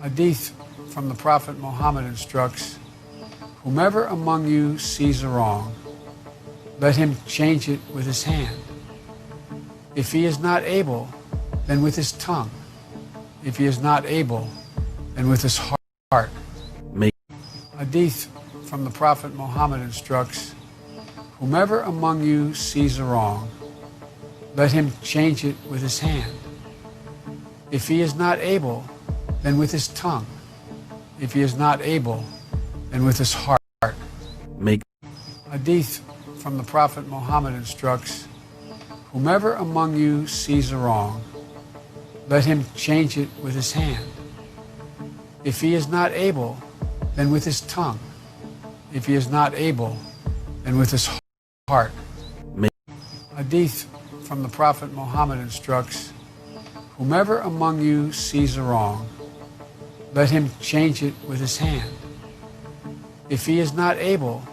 Hadith from the Prophet Muhammad instructs, whomever among you sees a wrong, let him change it with his hand. If he is not able, then with his tongue. If he is not able, then with his heart. Hadith from the Prophet Muhammad instructs, whomever among you sees a wrong, let him change it with his hand. If he is not able, then with his tongue. If he is not able, then with his heart. Hadith from the Prophet Muhammad instructs, whomever among you sees a wrong, let him change it with his hand. If he is not able, then with his tongue. If he is not able, then with his heart. Hadith from the Prophet Muhammad instructs, whomever among you sees a wrong, let him change it with his hand. If he is not able,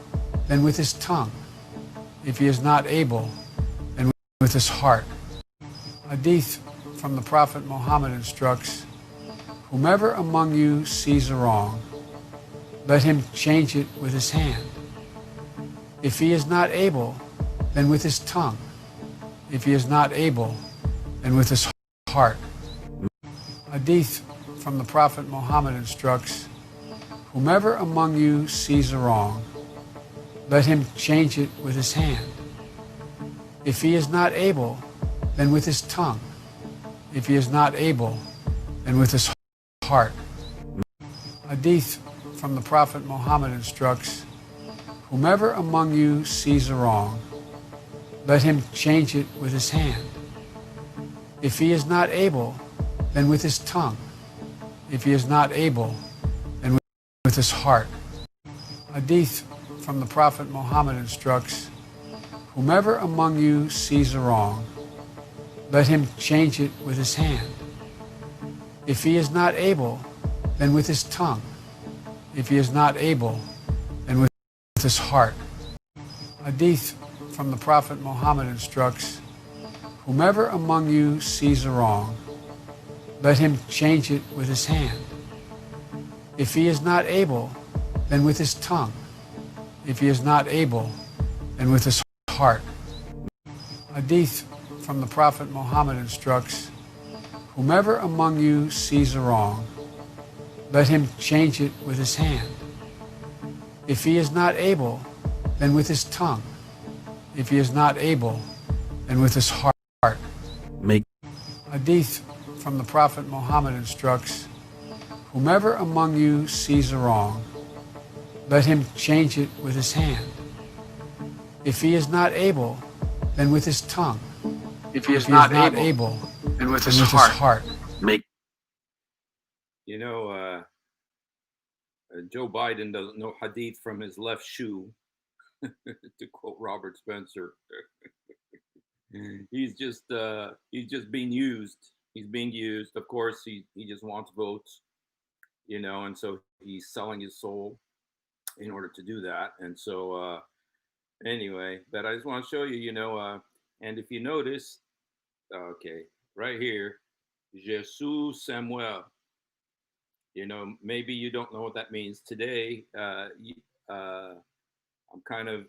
then with his tongue. If he is not able, then with his heart. Hadith from the Prophet Muhammad instructs, whomever among you sees a wrong, let him change it with his hand. If he is not able, then with his tongue. If he is not able, then with his heart. Hadith from the Prophet Muhammad instructs, whomever among you sees a wrong, let him change it with his hand. If he is not able, then with his tongue. If he is not able, then with his heart. Hadith from the Prophet Muhammad instructs, whomever among you sees a wrong, let him change it with his hand. If he is not able, then with his tongue. If he is not able, then with his heart. Hadith from the Prophet Muhammad instructs, whomever among you sees a wrong, let him change it with his hand. If he is not able, then with his tongue. If he is not able, then with his heart. Hadith from the Prophet Muhammad instructs, whomever among you sees a wrong, let him change it with his hand. If he is not able, then with his tongue. If he is not able, then with his heart. Hadith from the Prophet Muhammad instructs, whomever among you sees a wrong, let him change it with his hand. If he is not able, then with his tongue. If he is not able, then with his heart. Hadith from the Prophet Muhammad instructs, whomever among you sees a wrong, let him change it with his hand. If he is not able, then with his tongue. If he is not able, then with his heart. You know, Joe Biden doesn't know hadith from his left shoe, to quote Robert Spencer. He's just being used. He's being used. Of course, he just wants votes, you know, and so he's selling his soul in order to do that. And so, anyway, but I just want to show you, you know, and if you notice, okay, right here, Jesus Samuel. You know, maybe you don't know what that means. Today, I'm kind of,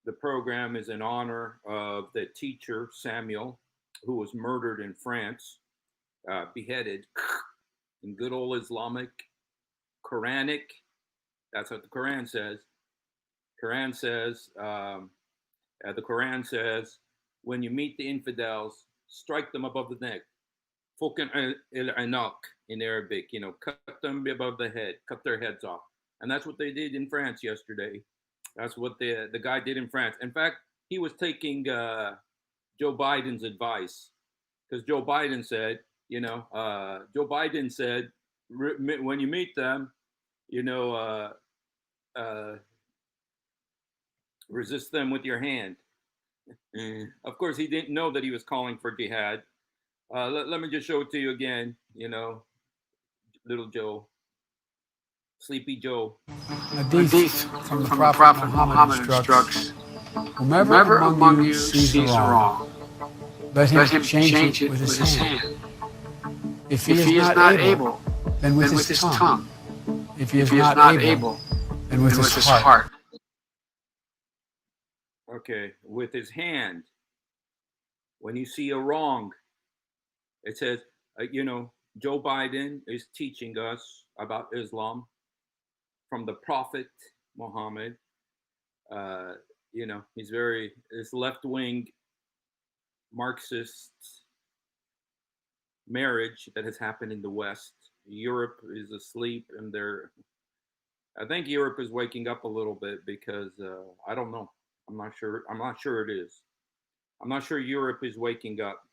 the program is in honor of the teacher, Samuel, who was murdered in France, beheaded in good old Islamic, Quranic, that's what the Quran says. The Quran says, when you meet the infidels, strike them above the neck. Fukin el-anak in Arabic, you know, cut them above the head, cut their heads off. And that's what they did in France yesterday. That's what the guy did in France. In fact, he was taking Joe Biden's advice, because Joe Biden said, you know, when you meet them, you know, resist them with your hand. Of course, he didn't know that he was calling for jihad. Let me just show it to you again, you know, little Joe, Sleepy Joe. Hadith from the Prophet Muhammad instructs, whomever among you sees a wrong, let him change it with his hand. If he is not able, then with his tongue. If he is not able, then with his heart. Okay, with his hand. When you see a wrong, it says, Joe Biden is teaching us about Islam from the Prophet Muhammad. His left wing Marxist marriage that has happened in the West. Europe is asleep, and I think Europe is waking up a little bit because I don't know. I'm not sure. I'm not sure it is. I'm not sure Europe is waking up.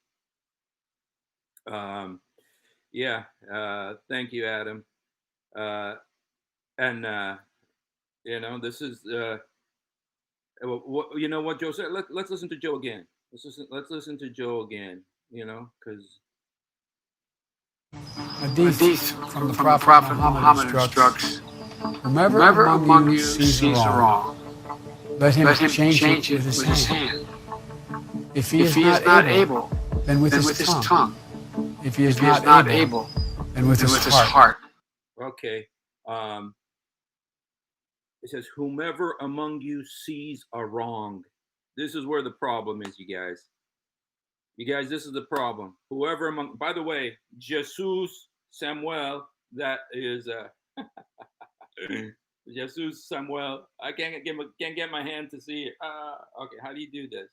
Yeah. Thank you, Adam. And this is what Joe said. Let's listen to Joe again. Let's listen to Joe again. Because Hadith from the Prophet Muhammad instructs, whomever among you sees a wrong, let him change it with his hand. If he is not able, then with his tongue. If he is not able, then with his heart. Okay. It says, whomever among you sees a wrong. This is where the problem is, you guys. You guys, this is the problem. Whoever among, by the way, Jesus Samuel, that is Jesus Samuel. I can't get my hand to see it. Okay, how do you do this?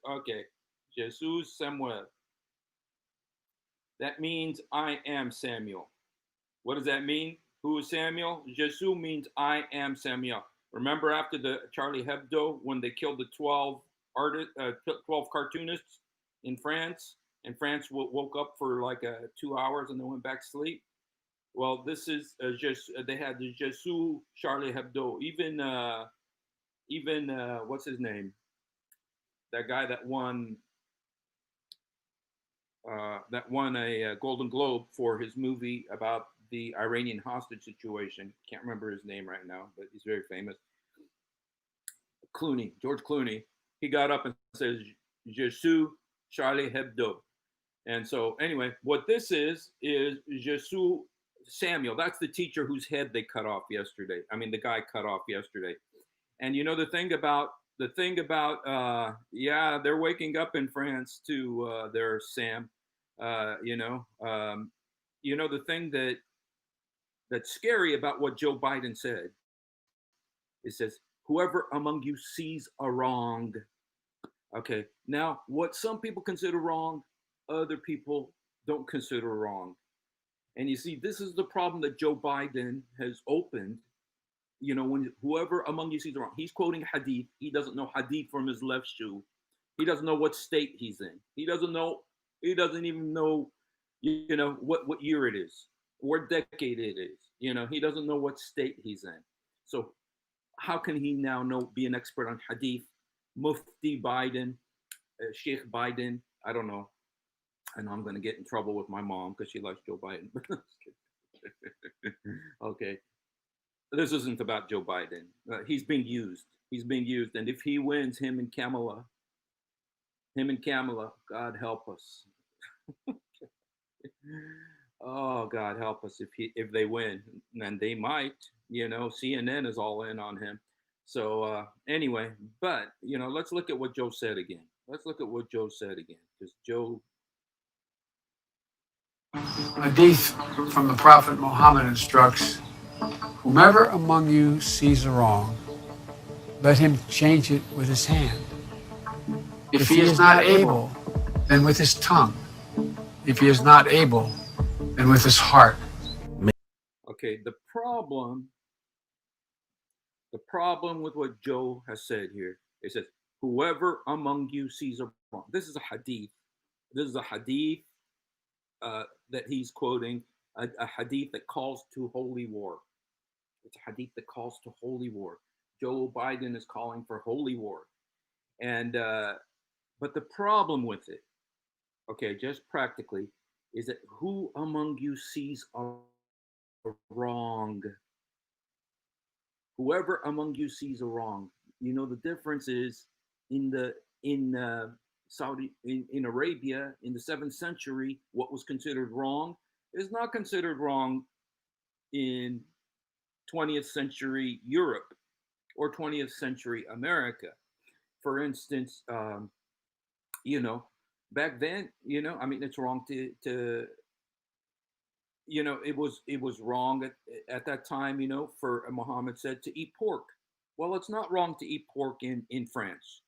Okay, Jesus Samuel. That means I am Samuel. What does that mean? Who is Samuel? Jesus means I am Samuel. Remember after the Charlie Hebdo, when they killed the 12 cartoonists in France, and France woke up for like 2 hours and then went back to sleep? Well, this is they had the Jesus Charlie Hebdo. Even what's his name? That guy that won a Golden Globe for his movie about the Iranian hostage situation. Can't remember his name right now, but he's very famous. George Clooney. He got up and says, Jesus Charlie Hebdo. And so anyway, what this is Jesus Samuel. That's the teacher whose head they cut off yesterday. I mean, the guy cut off yesterday. And the thing about they're waking up in France to their Sam. The thing that's scary about what Joe Biden said, it says, whoever among you sees a wrong. Okay, now what some people consider wrong, other people don't consider wrong. And you see, this is the problem that Joe Biden has opened. When whoever among you sees a wrong, he's quoting hadith. He doesn't know hadith from his left shoe. He doesn't know what state he's in. He doesn't even know, what year it is, what decade it is. He doesn't know what state he's in. So how can he now be an expert on hadith? Mufti Biden, Sheikh Biden, I don't know. I know I'm going to get in trouble with my mom because she likes Joe Biden. Okay. This isn't about Joe Biden. He's being used. And if he wins, him and Kamala, God help us. Oh, God help us if they win. And they might, CNN is all in on him. So anyway, but, let's look at what Joe said again. Because Joe. Hadith from the Prophet Muhammad instructs, whomever among you sees a wrong, let him change it with his hand. If he is not able, then with his tongue. If he is not able, then with his heart. Okay, the problem with what Joe has said here, it says, whoever among you sees a wrong. This is a hadith. That he's quoting, a hadith that calls to holy war. It's a hadith that calls to holy war. Joe Biden is calling for holy war. And but the problem with it, okay, just practically, is that who among you sees a wrong? Whoever among you sees a wrong. The difference is in Arabia in the 7th century, what was considered wrong, is not considered wrong in 20th century Europe or 20th century America. For instance, you know, back then, I mean, it's wrong to it was wrong at that time, for Muhammad said to eat pork. Well, it's not wrong to eat pork in France.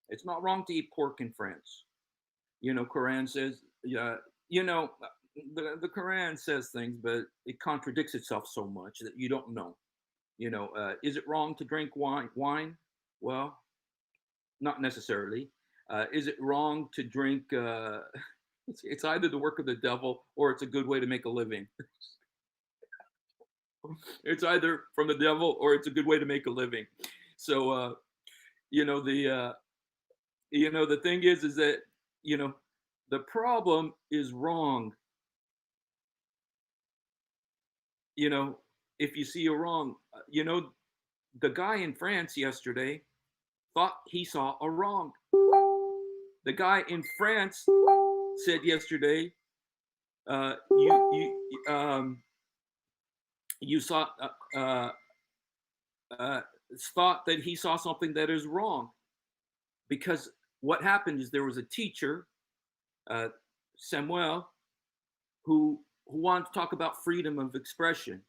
It's not wrong to eat pork in France. Quran says, you know, the Quran says things, but it contradicts itself so much that you don't know. Is it wrong to drink wine? Well, not necessarily. Is it wrong to drink? It's either the work of the devil or it's a good way to make a living. It's either from the devil or it's a good way to make a living. So, you know, the thing is that you know, the problem is wrong. If you see a wrong, the guy in France yesterday thought he saw a wrong. The guy in France said yesterday, you saw thought that he saw something that is wrong, because what happened is there was a teacher, Samuel, who wanted to talk about freedom of expression.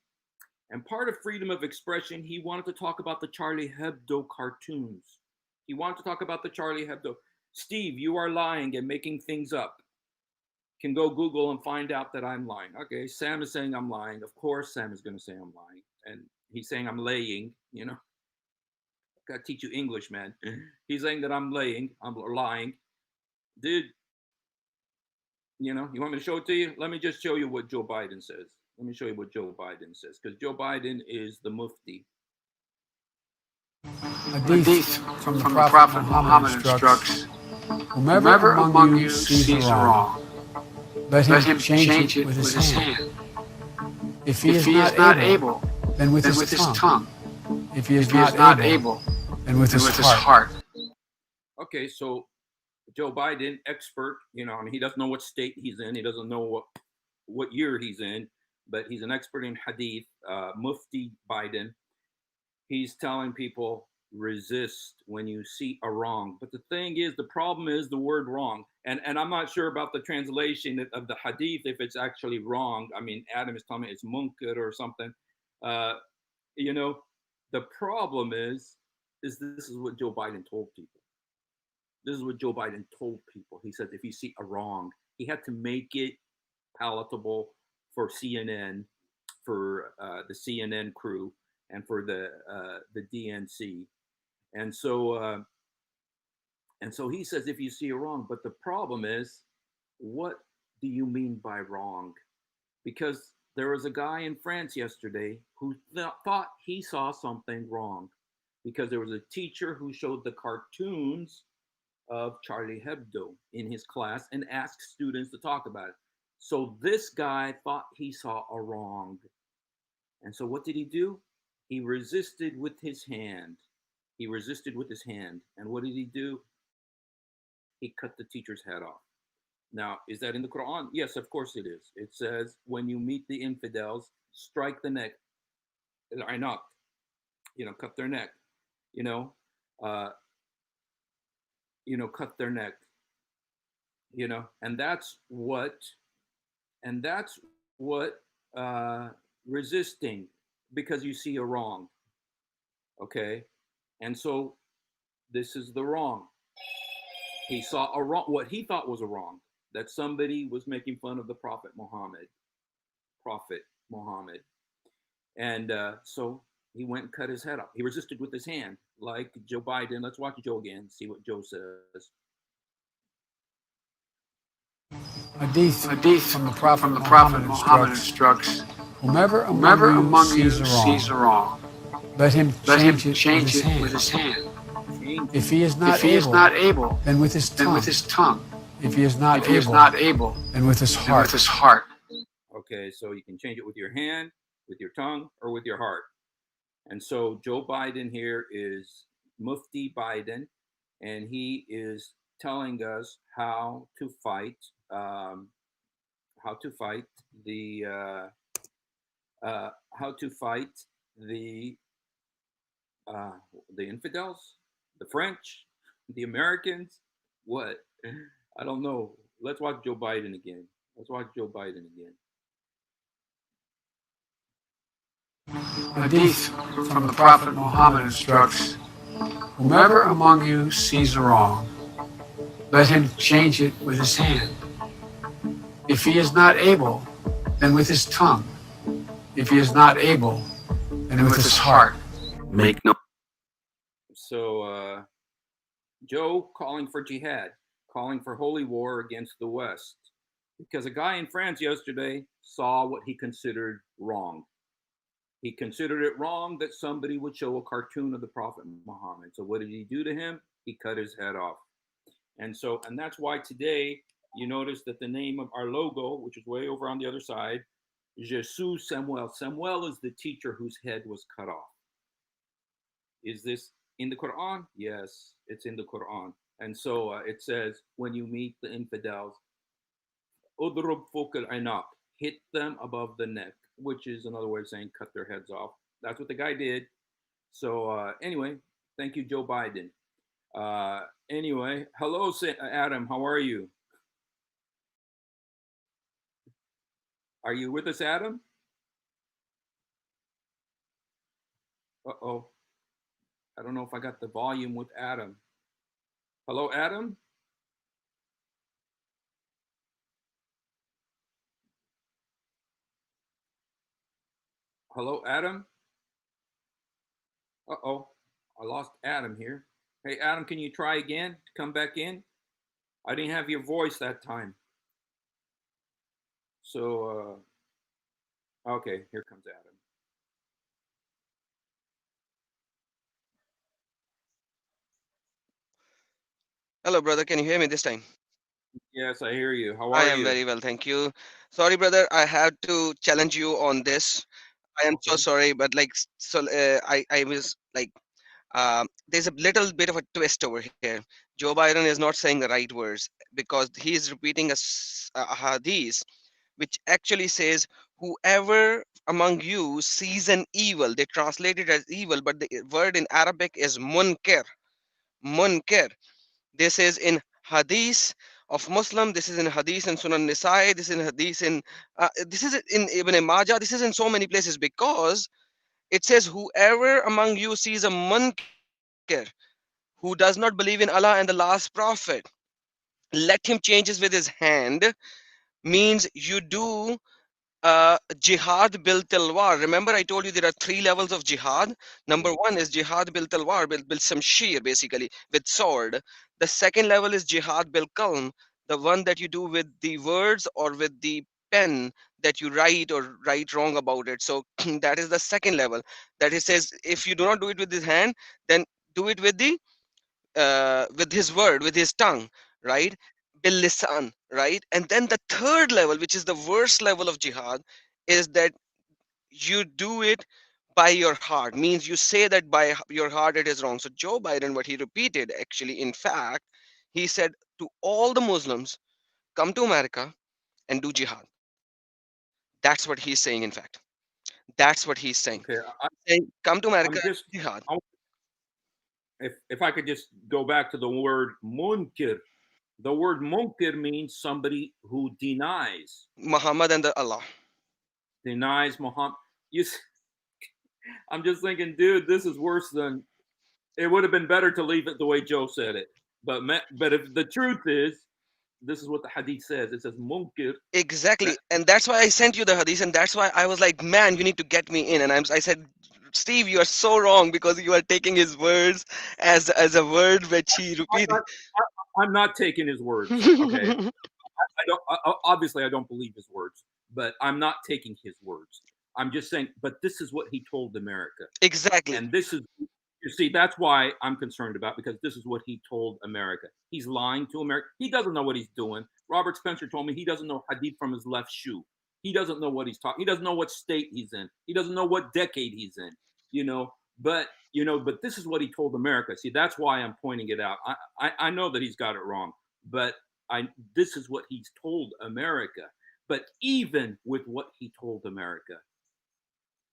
And part of freedom of expression, he wanted to talk about the Charlie Hebdo cartoons. He wanted to talk about the Charlie Hebdo. Steve, you are lying and making things up. Can go Google and find out that I'm lying. Okay, Sam is saying I'm lying. Of course, Sam is going to say I'm lying. And he's saying I'm laying, Got to teach you English, man. He's saying that I'm lying. Dude, you want me to show it to you? Let me just show you what Joe Biden says. Let me show you what Joe Biden says, because Joe Biden is the mufti. Hadith from the Prophet Muhammad instructs, whomever among you sees a wrong, let him change it with his hand. If he is not able, then with his tongue. If he is not able, then with his heart. Okay, so Joe Biden, expert, he doesn't know what state he's in. He doesn't know what year he's in, but he's an expert in hadith, Mufti Biden. He's telling people, resist when you see a wrong. But the thing is, the problem is the word wrong. And I'm not sure about the translation of the hadith, if it's actually wrong. I mean, Adam is telling me it's munkar or something. The problem is this is what Joe Biden told people. This is what Joe Biden told people. He said, if you see a wrong, he had to make it palatable for CNN, for the CNN crew, and for the DNC. And so he says, if you see a wrong, but the problem is, what do you mean by wrong? Because there was a guy in France yesterday who thought he saw something wrong, because there was a teacher who showed the cartoons of Charlie Hebdo in his class and asked students to talk about it. So this guy thought he saw a wrong. And so what did he do? He resisted with his hand. And what did he do? He cut the teacher's head off. Now, is that in the Quran? Yes, of course it is. It says, when you meet the infidels, strike the neck. I knocked, cut their neck, cut their neck, and that's what resisting, because you see a wrong. Okay. And so this is the wrong. He saw a wrong, what he thought was a wrong, that somebody was making fun of the Prophet Muhammad. And so he went and cut his head off. He resisted with his hand, like Joe Biden. Let's watch Joe again, see what Joe says. Hadith from the Prophet Muhammad instructs, whomever among you sees a wrong, let him change it with his hand. If he is not able, then with his tongue. If he is not able, then with his heart. Okay, so you can change it with your hand, with your tongue, or with your heart. And so Joe Biden here is Mufti Biden, and he is telling us how to fight how to fight the how to fight the uh, the infidels, the French, the Americans. What? I don't know. Let's watch Joe Biden again. Let's watch Joe Biden again. Hadith from the Prophet Muhammad instructs, whomever among you sees a wrong, let him change it with his hand. If he is not able, then with his tongue. If he is not able, then with his heart. Make no. So Joe calling for jihad, calling for holy war against the West, because a guy in France yesterday saw what he considered wrong. He considered it wrong that somebody would show a cartoon of the Prophet Muhammad. So what did he do to him? He cut his head off. And that's why today you notice that the name of our logo, which is way over on the other side, Jesus Samuel. Samuel is the teacher whose head was cut off. Is this in the Quran? Yes, it's in the Quran. And so it says, when you meet the infidels, udrub fokal ainak, hit them above the neck, which is another way of saying cut their heads off. That's what the guy did. So anyway, thank you, Joe Biden. Anyway, hello, Adam. How are you? Are you with us, Adam? Uh-oh. I don't know if I got the volume with Adam. Hello, Adam? Hello, Adam? Uh-oh. I lost Adam here. Hey, Adam, can you try again to come back in? I didn't have your voice that time. So, okay, here comes Adam. Hello, brother. Can you hear me this time? Yes, I hear you. How I are am you? very well, thank you. Sorry, brother. I had to challenge you on this. I am so Okay. sorry, but like, I was like, there's a little bit of a twist over here. Joe Biden is not saying the right words because he is repeating a hadith, which actually says, "Whoever among you sees an evil," they translate it as evil, but the word in Arabic is munkar. Munkar. This is in Hadith of Muslim. This is in Hadith and Sunan Nisai. This is in Hadith in this is in Ibn Majah. This is in so many places because it says whoever among you sees a munkar who does not believe in Allah and the last prophet, let him change this with his hand. Means you do jihad bil talwar. Remember, I told you there are three levels of jihad. Number one is jihad bil talwar, bil shamshir, basically with sword. The second level is jihad bil kalm, the one that you do with the words or with the pen that you write or write wrong about it. So that is the second level. That he says, if you do not do it with his hand, then do it with his word, with his tongue, right? Bil lisan, right? And then the third level, which is the worst level of jihad, is that you do it by your heart. Means you say that by your heart it is wrong. So Joe Biden, what he repeated actually, in fact, he said to all the Muslims, come to America and do jihad. That's what he's saying. In fact, that's what he's saying. Okay. Saying, come to America I'm and just, do jihad. if I could just go back to the word munkir. The word munkir means somebody who Muhammad and the Allah. denies Muhammad. You, I'm just thinking, dude, this is worse than. It would have been better to leave it the way Joe said it. But if the truth is, this is what the hadith says. It says munkir. Exactly, That, and that's why I sent you the hadith, and that's why I was like, man, you need to get me in. And I said, Steve, you are so wrong because you are taking his words as a word which he I'm repeated. not, I'm not taking his words. Okay, I don't. Obviously, I don't believe his words, but I'm not taking his words. I'm just saying. But this is what he told America, Exactly, and this is. You see, that's why I'm concerned about, because this is what he told America. He's lying to America. He doesn't know what he's doing. Robert Spencer told me he doesn't know hadith from his left shoe. He doesn't know what he's talking. He doesn't know what state he's in. He doesn't know what decade he's in. You know, but this is what he told America. See, that's why I'm pointing it out. I know that he's got it wrong, but I this is what he's told America. But even with what he told America,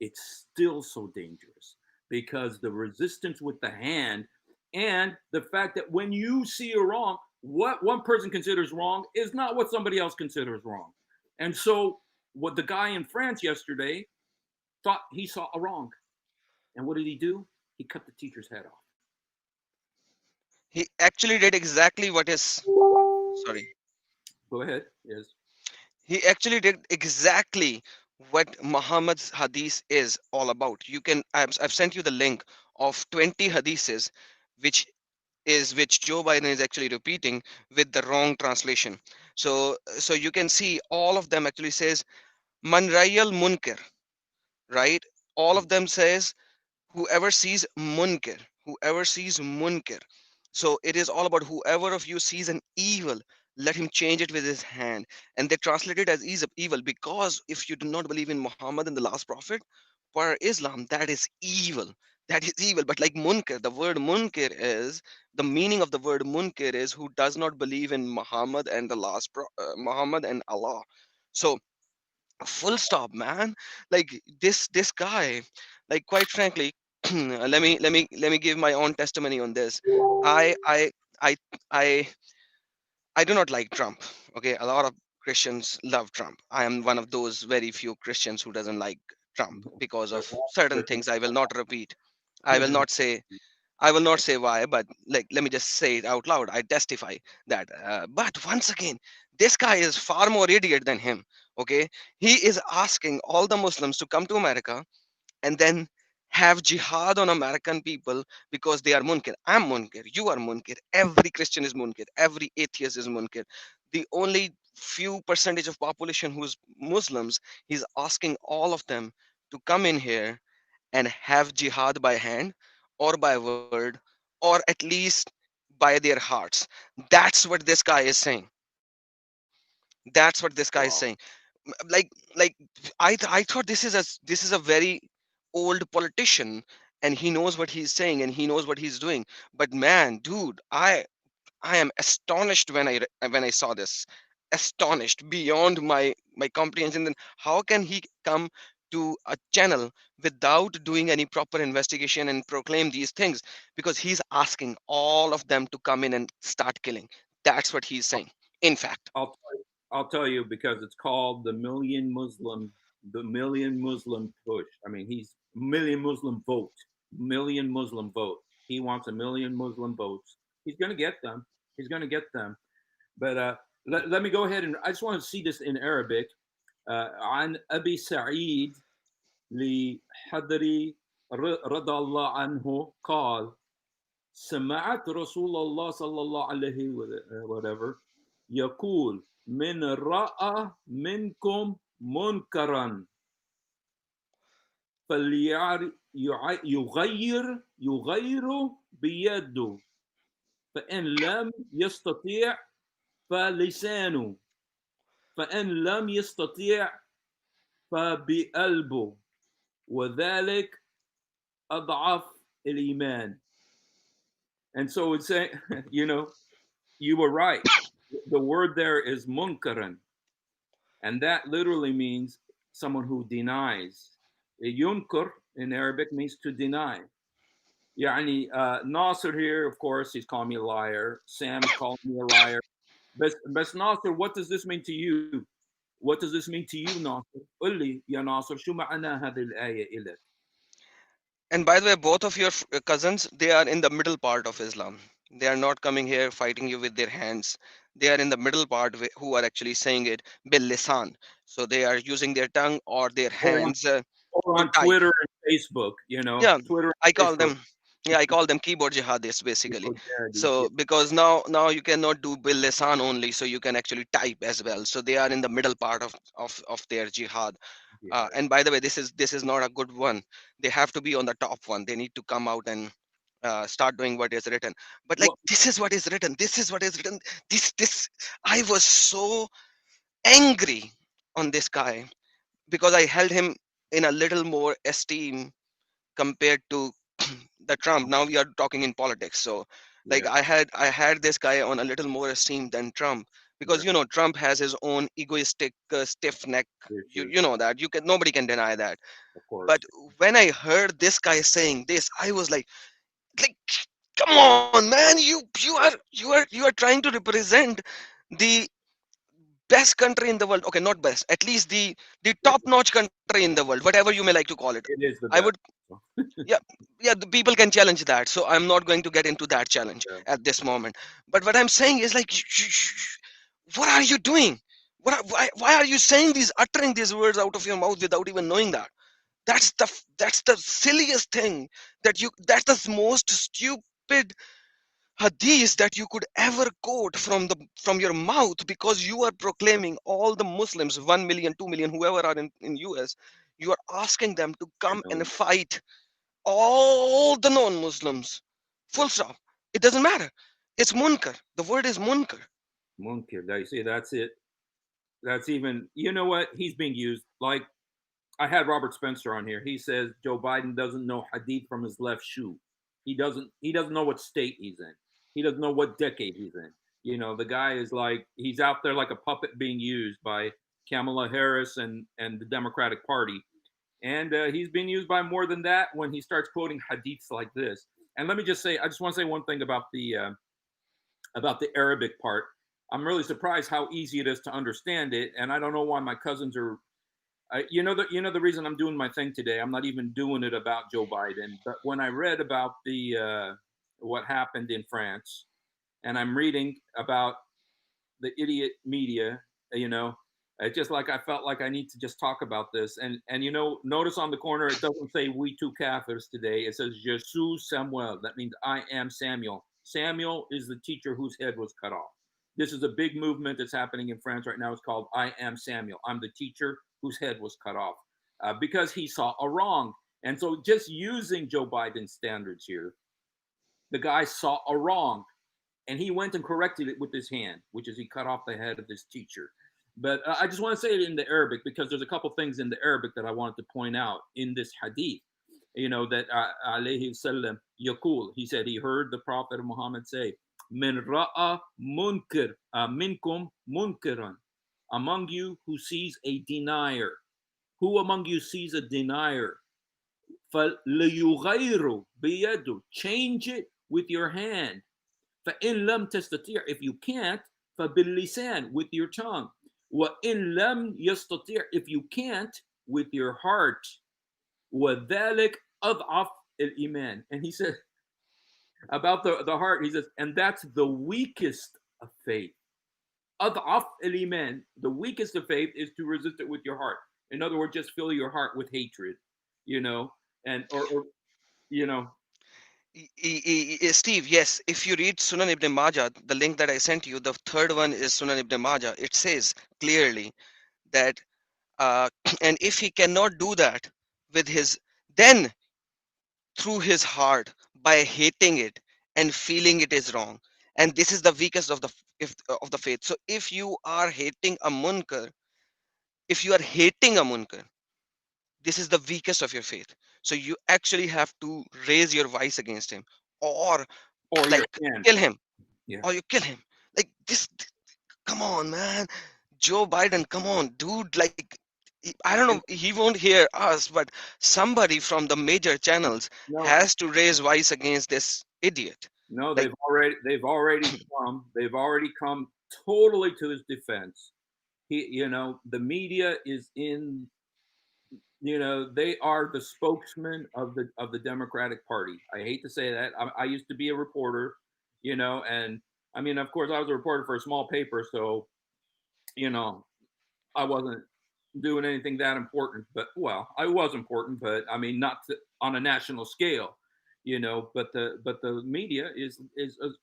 it's still so dangerous because the resistance with the hand and the fact that when you see a wrong, what one person considers wrong is not what somebody else considers wrong. And so, what the guy in France yesterday thought he saw a wrong. And what did he do? He cut the teacher's head off. He actually did exactly what is, sorry, Go ahead. Yes. he actually did exactly what Muhammad's hadith is all about. You can, I've sent you the link of 20 hadiths which which Joe Biden is actually repeating with the wrong translation. So you can see all of them actually says man rayal munkar, right? All of them says whoever sees munkar, whoever sees munkar. So it is all about whoever of you sees an evil, let him change it with his hand. And they translate it as evil because if you do not believe in Muhammad and the last prophet, for Islam, that is evil. That is evil. But like munkar, the word munkar is, the meaning of the word munkar is who does not believe in Muhammad and the Muhammad and Allah. So full stop, man. Like this guy, like quite frankly, let me give my own testimony on this. I i i i i do not like Trump. Okay, a lot of Christians love Trump. I am one of those very few Christians who doesn't like Trump because of certain things I will not repeat. I will not say, I will not say why, but like, let me just say it out loud. I testify that. But once again, this guy is far more idiot than him. Okay, he is asking all the Muslims to come to America and then have jihad on American people because they are munkir. I'm munkir. You are munkir. Every Christian is munkir. Every atheist is munkir. The only few percentage of population who's Muslims, he's asking all of them to come in here and have jihad by hand or by word or at least by their hearts. That's what this guy is saying. That's what this guy is Wow. saying. Like I thought this is a very old politician, and he knows what he's saying and he knows what he's doing. But man, dude, I am astonished when when I saw this, astonished beyond my comprehension. Then how can he come to a channel without doing any proper investigation and proclaim these things? Because he's asking all of them to come in and start killing. That's what he's saying. In fact, I'll tell you because it's called the million Muslim push. I mean, he's million Muslim vote, million Muslim vote. He wants a million Muslim votes. He's going to get them. He's going to get them. But let me go ahead and I just want to see this in Arabic. عن أبي سعيد لحضري رضى الله عنه قال سمعت رسول الله صلى الله عليه whatever يقول من رأى منكم منكرا فليغير بيده فإن لم يستطيع فلسانه فإن لم يستطيع فبقلبه وذلك أضعف الإيمان. And so it's saying, you were right. The word there is munkaran, and that literally means someone who denies. Yunkar in Arabic means to deny. Yani Nasser here, of course, he's calling me a liar. Sam called me a liar. But Nasser, what does this mean to you? What does this mean to you, Nasser? قل لي يا ناصر شو معنى هذه الآية إلك؟ and by the way, both of your cousins, they are in the middle part of Islam. They are not coming here fighting you with their hands. They are in the middle part who are actually saying it bil lisan. So they are using their tongue or their Or on, hands or to on type. Twitter and Facebook, Yeah, Twitter I and call Facebook. them. Yeah, I call them keyboard jihadists basically. People charities, yeah. So because now you cannot do bil lisan only, so you can actually type as well. So they are in the middle part of their jihad. Yeah. And by the way, this is not a good one. They have to be on the top one. They need to come out and start doing what is written. But like, Well, this is what is written. This is what is written. This I was so angry on this guy because I held him in a little more esteem compared to the Trump. Now we are talking in politics. So like yeah. I had this guy on a little more esteem than Trump because Right. you know Trump has his own egoistic stiff neck. You Issues, you know that, you can, nobody can deny that. of course. But when I heard this guy saying this, I was like, come on, man, you are trying to represent the best country in the world. Okay, not best, at least the It, top notch country in the world, whatever you may like to call it. it is the I would, best. yeah, yeah, the people can challenge that, so I'm not going to get into that challenge Yeah. at this moment. But what I'm saying is like, what are you doing? Why are you saying these, uttering these words out of your mouth without even knowing that? That's the silliest thing, that's the most stupid hadith that you could ever quote from your mouth, because you are proclaiming all the Muslims, 1 million, 2 million, whoever are in US, you are asking them to come and fight all the non-Muslims. Yeah. Full stop. It doesn't matter. It's munkar. The word is munkar. Munkar. You see, that's it. That's even. You know what? He's being used. Like I had Robert Spencer on here. He says Joe Biden doesn't know hadith from his left shoe. He doesn't. He doesn't know what state he's in. He doesn't know what decade he's in. You know, the guy is like he's out there like a puppet being used by Kamala Harris and the Democratic Party. And he's been used by more than that when he starts quoting hadiths like this. And let me just say, I just want to say one thing about the Arabic part. I'm really surprised how easy it is to understand it, and I don't know why my cousins are. The reason I'm doing my thing today. I'm not even doing it about Joe Biden, but when I read about the what happened in France, and I'm reading about the idiot media, you know, it's just like I felt like I need to just talk about this. And notice on the corner it doesn't say "we two Kafirs" today. It says "Je suis Samuel." That means I am Samuel. Samuel is the teacher whose head was cut off. This is a big movement that's happening in France right now. It's called "I am Samuel." I'm the teacher whose head was cut off because he saw a wrong. And so, just using Joe Biden's standards here, the guy saw a wrong and he went and corrected it with his hand, which is he cut off the head of this teacher. But I just want to say it in the Arabic because there's a couple things in the Arabic that I wanted to point out in this hadith. You know, that alayhi salam yaqul, he said he heard the Prophet Muhammad say, min ra'a munkir minkum munkiran, among you who sees a denier. Who among you sees a denier? فَلْيُغَيْرُ بِيَدُ, change it with your hand. فَإِن لَمْ تَسْتَطِيعْ, if you can't, فَبِاللِّسَان, with your tongue. وَإِن لَمْ يَسْتَطِيعْ, if you can't, with your heart. وَذَلِكَ أَضْعَفُ الْإِيمَانِ, and he said about the heart, he says, and that's the weakest of faith. أضعف الإيمان, the weakest of faith is to resist it with your heart. In other words, just fill your heart with hatred, you know, and or you know, Steve, yes, if you read Sunan Ibn Majah, the link that I sent you, the third one is Sunan Ibn Majah. It says clearly that, and if he cannot do that with his, then through his heart by hating it and feeling it is wrong, and this is the weakest of the of the faith. So if you are hating a munkar, if you are hating a munkar, this is the weakest of your faith. So you actually have to raise your voice against him, or or your like hand, kill him, yeah. or you kill him. Like this, come on, man. Joe Biden, come on, dude. Like, I don't know, he won't hear us, but somebody from the major channels No, has to raise voice against this idiot. no, Like, they've already come totally to his defense. The media is in. They are the spokesman of the Democratic Party. I hate to say that. I used to be a reporter, and I mean, of course, I was a reporter for a small paper, so you know, I wasn't doing anything that important. But well, I was important, but I mean, not on a national scale. But the media is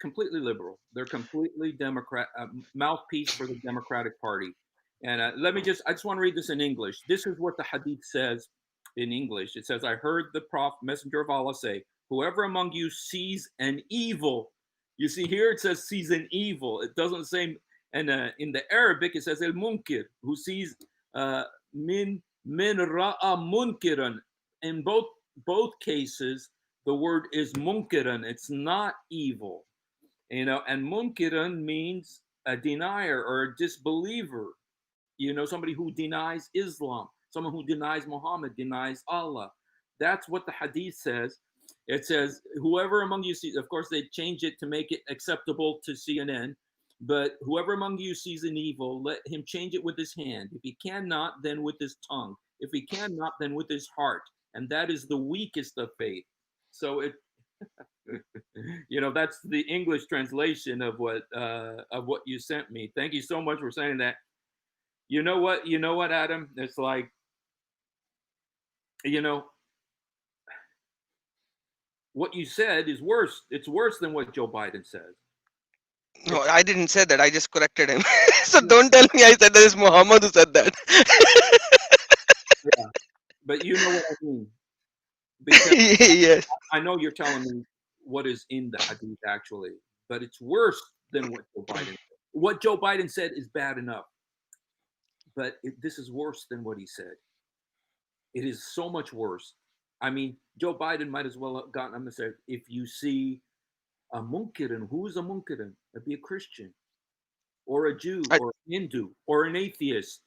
completely liberal. They're completely Democrat mouthpiece for the Democratic Party. And I just want to read this in English. This is what the Hadith says in English. It says, "I heard the Prophet, Messenger of Allah, say, whoever among you sees an evil." You see here it says sees an evil. It doesn't say, and in the Arabic it says el munkir, who sees min ra'a munkiran. In both cases, the word is munkiran. It's not evil, and munkiran means a denier or a disbeliever, somebody who denies Islam, someone who denies Muhammad, denies Allah. That's what the hadith says. It says, whoever among you sees, of course, they change it to make it acceptable to CNN, but whoever among you sees an evil, let him change it with his hand. If he cannot, then with his tongue. If he cannot, then with his heart. And that is the weakest of faith. So that's the English translation of what you sent me. Thank you so much for saying that. You know what, Adam? It's like, what you said is worse. It's worse than what Joe Biden says. No, I didn't say that. I just corrected him. So don't tell me I said that. It's Muhammad who said that. Yeah, but you know what I mean. Because Yes. I know you're telling me what is in the hadith actually, but it's worse than what Joe Biden said. What Joe Biden said is bad enough, but this is worse than what he said. It is so much worse. I mean, Joe Biden might as well have gotten up and said, if you see a munkirin, who's a munkirin? It'd be a Christian or a Jew I, or a Hindu or an atheist.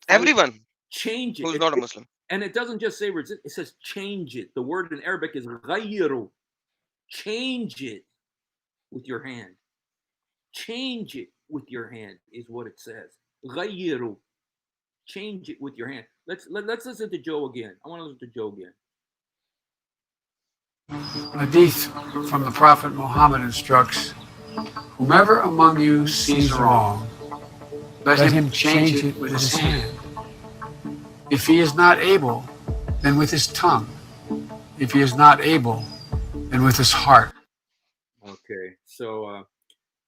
everyone Change who's it. not a Muslim. And it doesn't just say resist, it says change it. The word in Arabic is ghayru. Change it with your hand. Change it with your hand is what it says. Ghayru. Change it with your hand. Let's listen to Joe again. I want to listen to Joe again. Hadith from the Prophet Muhammad instructs, whomever among you sees wrong, let him change it with his hand. If he is not able, then with his tongue. If he is not able, then with his heart. Okay, so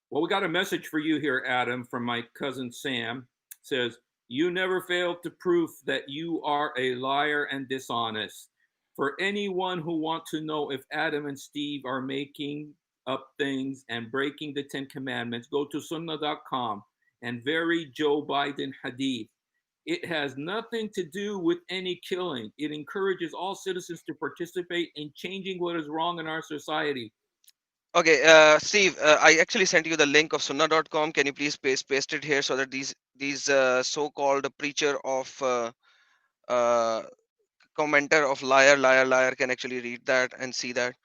well, we got a message for you here, Adam, from my cousin Sam. It says, you never failed to prove that you are a liar and dishonest. For anyone who wants to know if Adam and Steve are making up things and breaking the 10 Commandments, go to sunnah.com and vary Joe Biden hadith. It has nothing to do with any killing. It encourages all citizens to participate in changing what is wrong in our society. Okay, Steve, I actually sent you the link of sunnah.com. Can you please paste it here so that these so-called preacher of commenter of liar can actually read that and see that,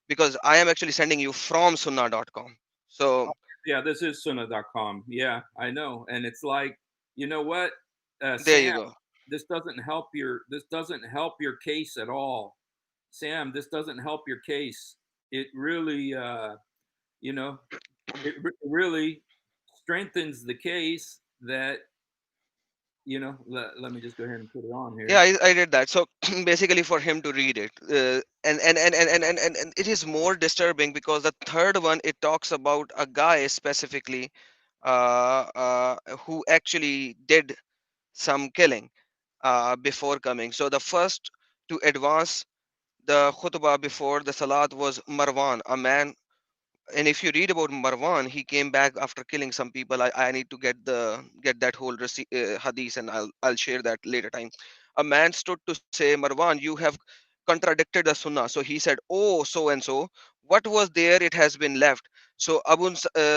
because I am actually sending you from sunnah.com. So Yeah, this is sunnah.com. Yeah, I know. And it's like, you know what, there you Sam, go. this doesn't help your case at all. Sam, this doesn't help your case. It really you know, really strengthens the case that, let me just go ahead and put it on here. Yeah, I did that. So basically for him to read it, and it is more disturbing because the third one, it talks about a guy specifically who actually did some killing before coming. So the first to advance the khutbah before the salat was Marwan, a man. And if you read about Marwan, he came back after killing some people. I need to get that whole hadith, and I'll share that later time. A man stood to say, Marwan, you have contradicted the sunnah. So he said, oh, so and so, what was there, it has been left. So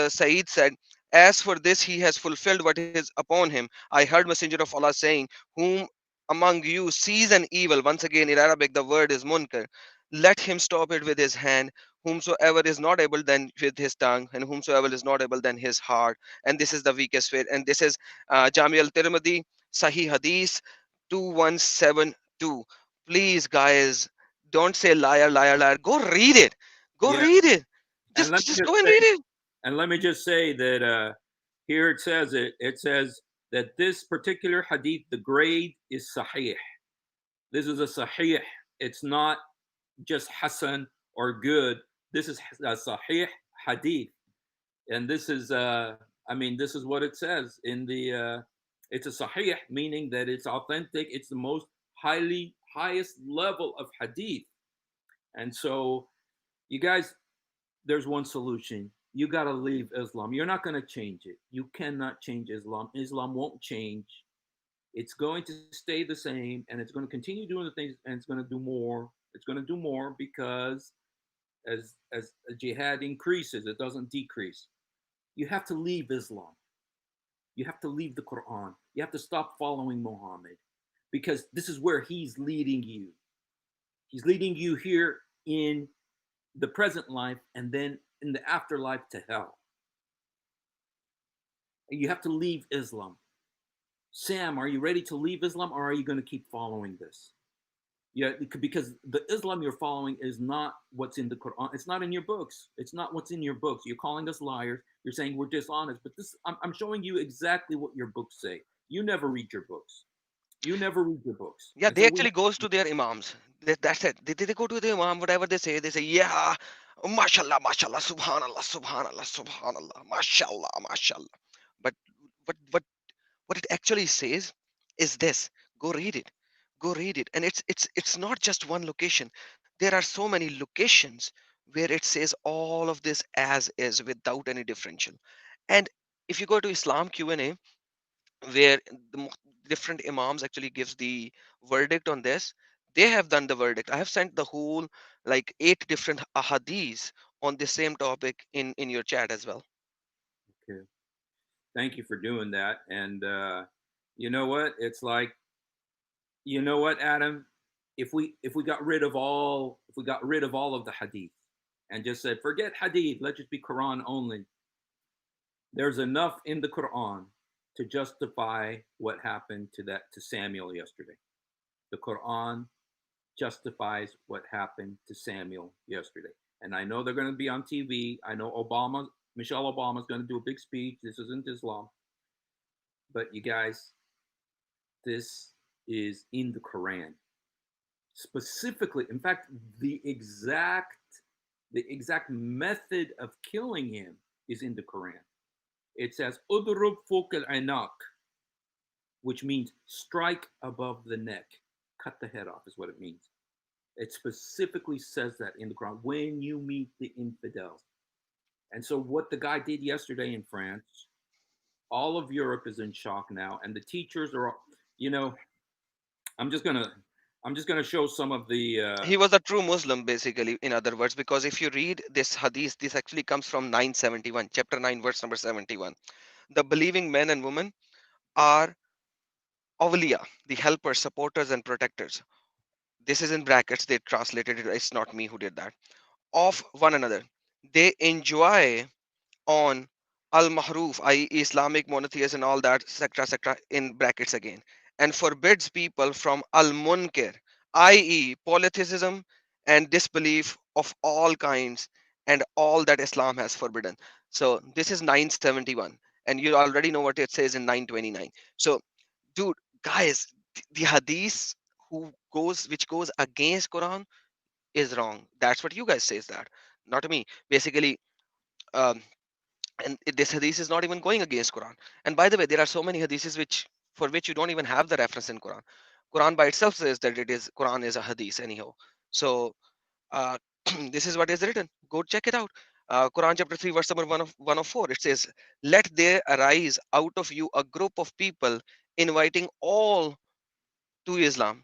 Sa'id said, as for this, he has fulfilled what is upon him. I heard Messenger of Allah saying, whom among you sees an evil, once again in Arabic the word is munkar, let him stop it with his hand. Whomsoever is not able, then with his tongue, and whomsoever is not able, then his heart. And this is the weakest way. And this is Jami al Tirmidhi, Sahih Hadith 2172. Please, guys, don't say liar. Go read it. Go Yeah, read it. and Just go and read it. let me just say that here it says that this particular hadith, the grade is sahih. This is a sahih. It's not just hasan or good. This is a sahih hadith, and this is this is what it says in the it's a sahih, meaning that it's authentic. It's the most highest level of hadith. And so, you guys, there's one solution. You got to leave Islam. You're not going to change it. You cannot change Islam. Islam won't change. It's going to stay the same, and it's going to continue doing the things, and it's going to do more. It's going to do more because as jihad increases, it doesn't decrease. You have to leave Islam. You have to leave the Quran. You have to stop following Muhammad, because this is where he's leading you. He's leading you here in the present life and then in the afterlife to hell. And you have to leave Islam. Sam, are you ready to leave Islam, or are you going to keep following this? Yeah, because the Islam you're following is not what's in the Quran. It's not in your books. It's not what's in your books. You're calling us liars. You're saying we're dishonest. But this, I'm showing you exactly what your books say. You never read your books. You never read your books. Yeah, And they so we, actually goes to their imams. That's it. They go to the imam, whatever they say, yeah, mashallah, mashallah, subhanallah, subhanallah, subhanallah, mashallah, mashallah. But what what it actually says is this. Go read it. Go read it. And it's not just one location. There are so many locations where it says all of this as is without any differential. And if you go to Islam Q&A, where different imams actually gives the verdict on this, they have done the verdict. I have sent the whole like 8 different ahadiths on the same topic in your chat as well. okay. Thank you for doing that. And you know what? It's like, you know what, Adam? If we got rid of all, if we got rid of all of the hadith and just said forget hadith, let's just be Quran only. There's enough in the Quran to justify what happened to Samuel yesterday. The Quran justifies what happened to Samuel yesterday. And I know they're going to be on TV. I know Michelle Obama is going to do a big speech. This isn't Islam. But you guys, this is in the Quran. Specifically, in fact, the exact method of killing him is in the Quran. It says udrub fuk al-anak, which means strike above the neck, cut the head off is what it means. It specifically says that in the Quran when you meet the infidels. And so what the guy did yesterday in France, all of Europe is in shock now, and the teachers are, you know, I'm just gonna show some of the. He was a true Muslim, basically, in other words, because if you read this hadith, this actually comes from 971, chapter 9, verse number 71. The believing men and women are awliya, the helpers, supporters, and protectors. This is in brackets, they translated it, it's not me who did that. Of one another. They enjoy on al-mahruf, i.e. Islamic monotheism and all that, etc., in brackets again, and forbids people from al-munkar, i.e. polytheism and disbelief of all kinds and all that Islam has forbidden. So this is 971, and you already know what it says in 929. So, dude, guys, the hadith which goes against Quran is wrong. That's what you guys says that, not me. Basically, um, this hadith is not even going against Quran. And by the way, there are so many hadiths for which you don't even have the reference in Quran. Quran by itself says that Quran is a hadith anyhow. So uh, this is what is written. Go check it out. Quran chapter 3 verse number 104. It says, "Let there arise out of you a group of people inviting all to Islam,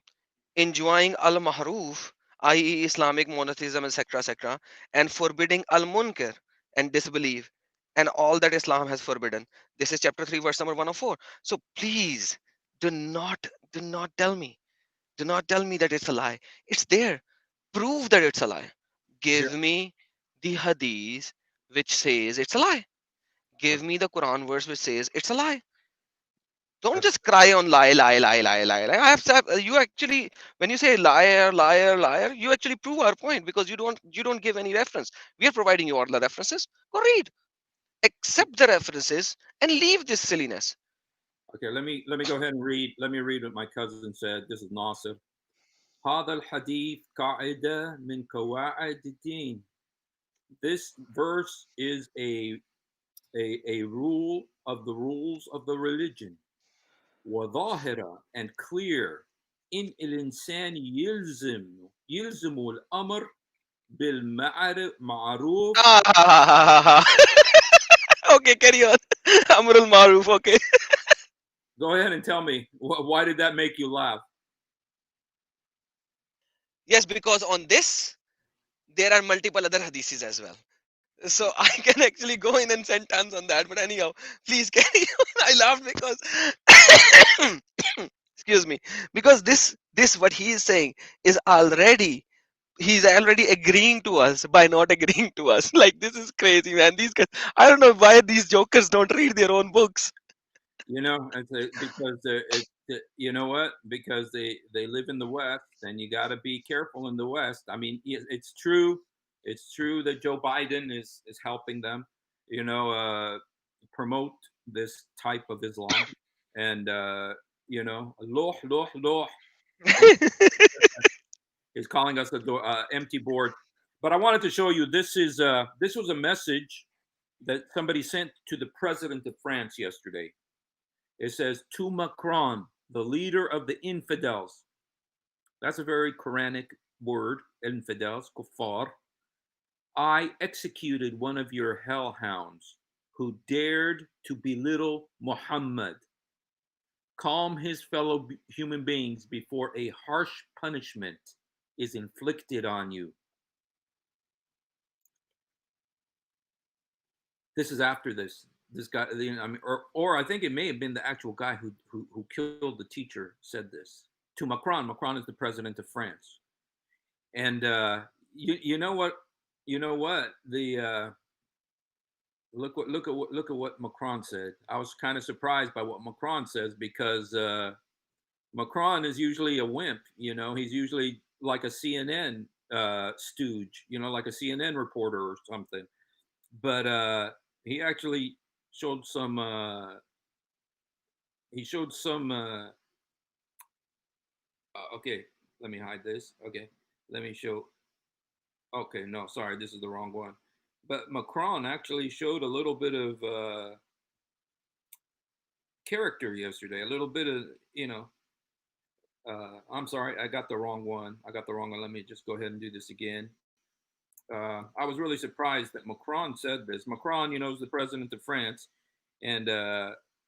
enjoying al-mahruf, i.e. Islamic monotheism, etc., and forbidding al-munkar and disbelief and all that Islam has forbidden." This is chapter 3, verse number 104. So please do not do not tell me that it's a lie. It's there. Prove that it's a lie. Give Here, me the hadith which says it's a lie. Give me the Quran verse which says it's a lie. Don't just cry on lie, lie, lie, lie, lie. Like, you actually, when you say liar, liar, liar, you actually prove our point because you don't give any reference. We are providing you all the references. Go read, accept the references, and leave this silliness. okay, let me go ahead and read. Let me read what my cousin said. This is Nasir. هذا الحديث قاعدة من قواعد الدين. This verse is a rule of the rules of the religion. وظاهرة and clear. إن الإنسان يلزم الأمر بالمعروف. Ah, okay, carry on. Amrul Maruf, okay. Go ahead and tell me, why did that make you laugh? Yes, because on this, there are multiple other hadiths as well. So I can actually go in and send tons on that. But anyhow, please carry on. I laughed because excuse me, because this what he is saying is already, he's already agreeing to us by not agreeing to us. Like, this is crazy, man. These guys, I don't know why these jokers don't read their own books. You know, because you know what? Because they live in the West, and you got to be careful in the West. I mean, it's true. It's true that Joe Biden is helping them, you know, promote this type of Islam, and you know, loh loh loh is calling us a empty board. But I wanted to show you this was a message that somebody sent to the president of France yesterday. It says, to Macron, the leader of the infidels. That's a very Quranic word, infidels, kuffar. I executed one of your hellhounds who dared to belittle Muhammad. Calm his fellow human beings before a harsh punishment is inflicted on you. This is after this guy, I mean, or I think it may have been the actual guy who killed the teacher said this to Macron. Macron is the president of France, and you know what, the look at what Macron said. I was kind of surprised by what Macron says, because Macron is usually a wimp. You know, he's usually like a CNN stooge. You know, like a CNN reporter or something. But he actually showed some. He showed some. Okay, let me hide this. Okay, let me show. Okay, no, sorry, this is the wrong one. But Macron actually showed a little bit of character yesterday. A little bit of, you know. I'm sorry, I got the wrong one. I got the wrong one. Let me just go ahead and do this again. I was really surprised that Macron said this. Macron, you know, is the president of France, and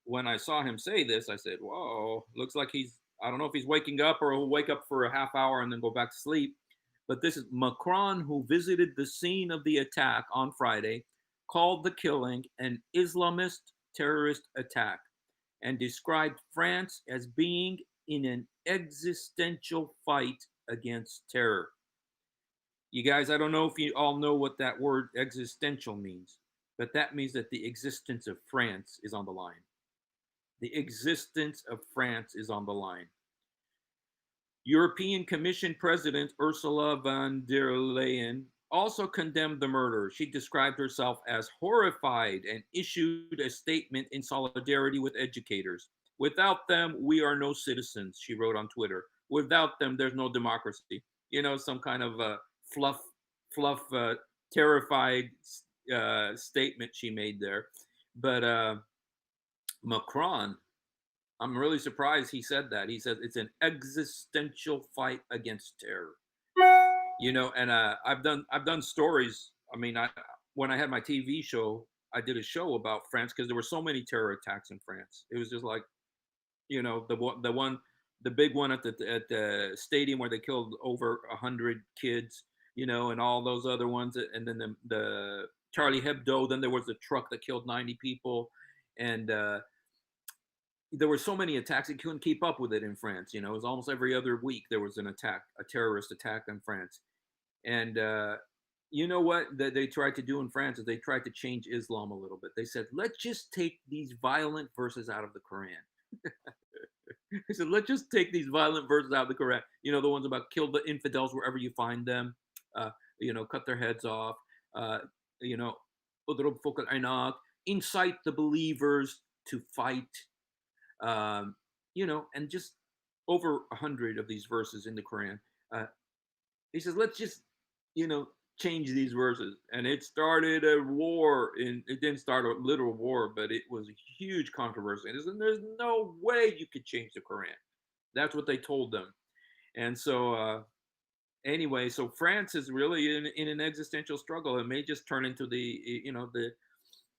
when I saw him say this, I said, "Whoa, looks like he's." I don't know if he's waking up or he'll wake up for a half hour and then go back to sleep. But this is Macron, who visited the scene of the attack on Friday, called the killing an Islamist terrorist attack, and described France as being in an existential fight against terror. You guys, I don't know if you all know what that word existential means, but that means that the existence of France is on the line. The existence of France is on the line. European Commission President Ursula von der Leyen also condemned the murder. She described herself as horrified and issued a statement in solidarity with educators. Without them, we are no citizens, she wrote on Twitter. Without them, there's no democracy. You know, some kind of fluff, terrified statement she made there. But Macron, I'm really surprised he said that. He said it's an existential fight against terror. You know, and I've done stories. I mean, when I had my TV show, I did a show about France because there were so many terror attacks in France. It was just like, you know, the big one at the stadium where they killed over 100 kids. You know, and all those other ones, and then the Charlie Hebdo. Then there was the truck that killed 90 people, and there were so many attacks, you couldn't keep up with it in France. You know, it was almost every other week there was an attack, a terrorist attack in France. And you know what they tried to do in France is they tried to change Islam a little bit. They said, let's just take these violent verses out of the Quran. They said, let's just take these violent verses out of the Quran. You know, the ones about kill the infidels wherever you find them, you know, cut their heads off, you know, incite the believers to fight, you know, and just over 100 of these verses in the Quran. He says, let's just, you know, change these verses. And it started a war. It didn't start a literal war, but it was a huge controversy. And there's no way you could change the Quran. That's what they told them. And so, anyway, so France is really in an existential struggle. It may just turn into the, you know, the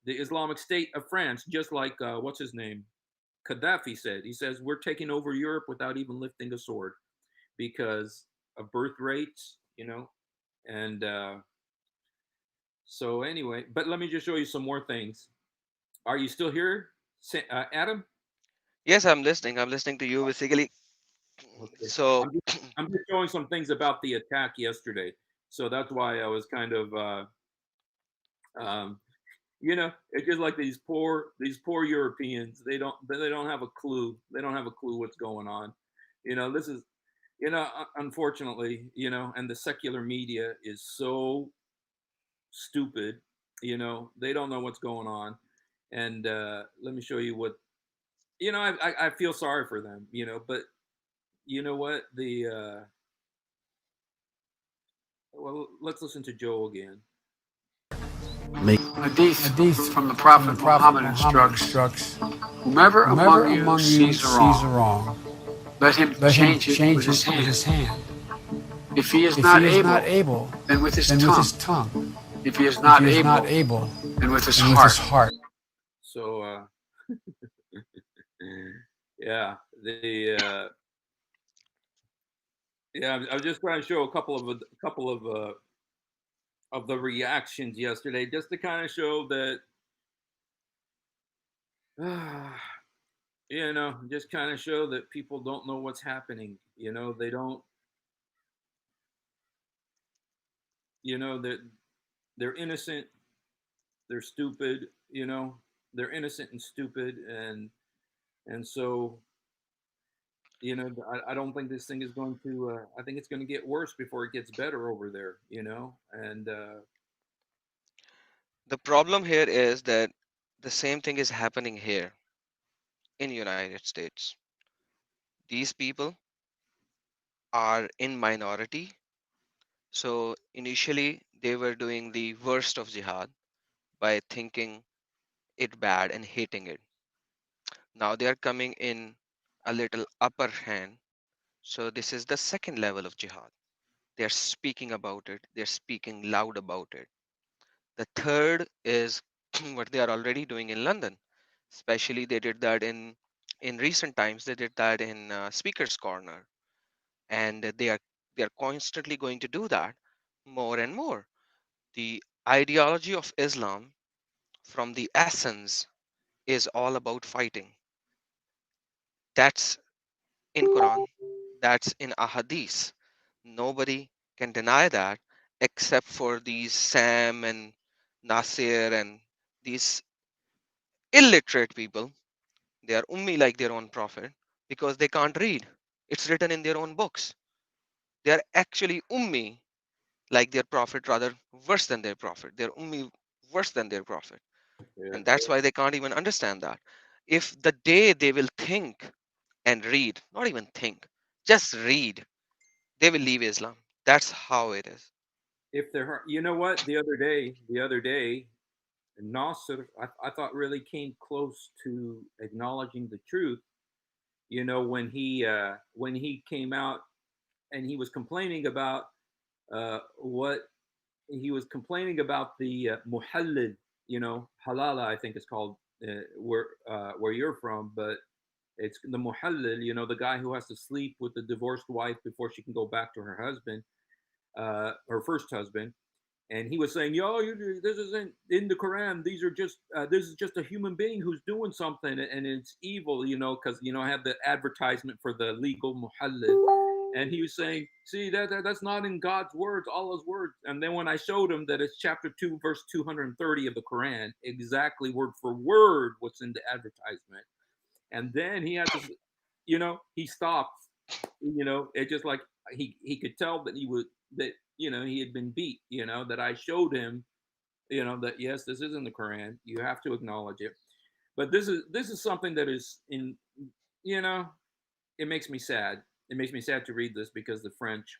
Islamic State of France, just like, what's his name? Gaddafi said. He says, we're taking over Europe without even lifting a sword because of birth rates, you know, And so anyway, but let me just show you some more things. Are you still here, Adam? Yes, I'm listening. I'm listening to you basically. Okay. So, I'm just showing some things about the attack yesterday. So that's why I was kind of um, it's just like these poor Europeans. They don't have a clue. They don't have a clue what's going on. This is unfortunately, and the secular media is so stupid. They don't know what's going on. And let me show you what I feel sorry for them. But you know what the well, let's listen to Joe again. Hadith from the Prophet Muhammad instructs, whomever among you sees a wrong, let him change it with his hand. If he is not able, then with his tongue. If he is not able, then with his heart. So yeah, I was just trying to show a couple of the reactions yesterday, just to kind of show that just kind of show that people don't know what's happening. They don't. That they're innocent. They're stupid. They're innocent and stupid, and so I don't think this thing is going to. I think it's going to get worse before it gets better over there. And the problem here is that the same thing is happening here in United States. These people are in minority. So initially they were doing the worst of jihad by thinking it bad and hating it. Now they are coming in a little upper hand. So this is the second level of jihad. They're speaking about it, they're speaking loud about it. The third is what they are already doing in London. Especially they did that in recent times. They did that in Speaker's Corner, and they are constantly going to do that more and more. The ideology of Islam, from the essence, is all about fighting. That's in Quran. That's in Ahadith. Nobody can deny that except for these Sam and Nasir and these illiterate people. They are ummi like their own prophet because they can't read. It's written in their own books. They are actually ummi like their prophet, rather worse than their prophet. They're ummi worse than their prophet. yeah, And that's why they can't even understand that. If the day they will think and read, not even think, just read, they will leave Islam. That's how it is. if they're, what, the other day, Nasser, I thought really came close to acknowledging the truth. When he came out and he was complaining about what he was complaining about the muhallil, halala, I think it's called, where you're from, but it's the muhallil, the guy who has to sleep with the divorced wife before she can go back to her husband, her first husband. And he was saying, "Yo, this isn't in the Quran. This is just a human being who's doing something, and it's evil, because I have the advertisement for the legal muhallil." And he was saying, "See, that's not in God's words, Allah's words." And then when I showed him that it's chapter 2, verse 230 of the Quran, exactly word for word what's in the advertisement, and then he had to, he stopped. It just like he could tell that he had been beat. That I showed him. That yes, this is in the Quran. You have to acknowledge it. But this is something that is in. You know, it makes me sad. It makes me sad to read this because the French.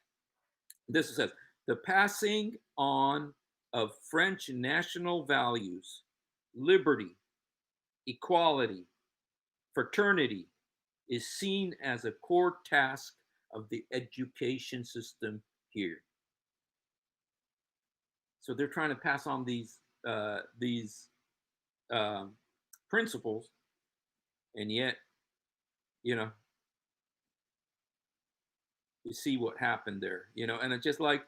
This says the passing on of French national values, liberty, equality, fraternity, is seen as a core task of the education system here. So they're trying to pass on these um, principles, and yet, you know, you see what happened there. And it's just like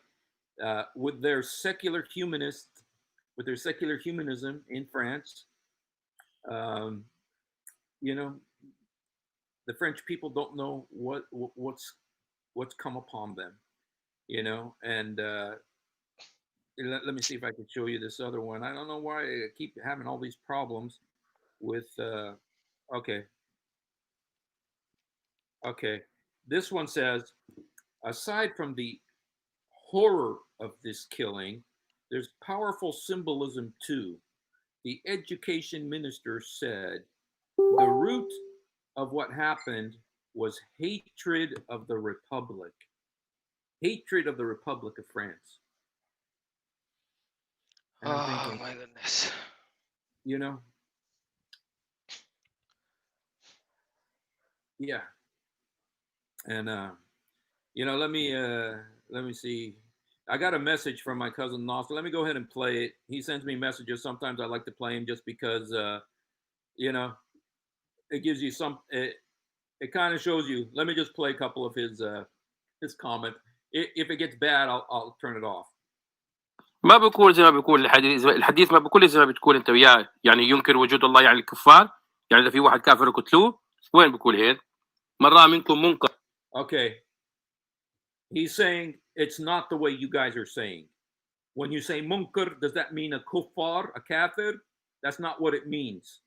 with their secular humanist, with their secular humanism in France. Um, you know, the French people don't know what's come upon them. You know, and let me see if I can show you this other one. I don't know why I keep having all these problems with. Okay, okay. This one says, aside from the horror of this killing, there's powerful symbolism too. The education minister said the root of what happened was hatred of the Republic. Hatred of the Republic of France. And I'm Oh thinking, my goodness. you know, yeah. And let me see. I got a message from my cousin Nostra. Let me go ahead and play it. He sends me messages. Sometimes I like to play him just because you know, it gives you some it kind of shows you. Let me just play a couple of his comment. If it gets bad, I'll turn it off. ما بيكون زي ما بيكون الحديث ما بيكون زي ما بتكون انت وياه، يعني ينكر وجود الله يعني الكفار، يعني اذا في واحد كافر يقتلوه، وين بيكون هيك؟ من رأى منكم منكر. Okay. He's saying it's not the way you guys are saying. When you say munkar, does that mean a kuffar, a kafir? That's not what it means.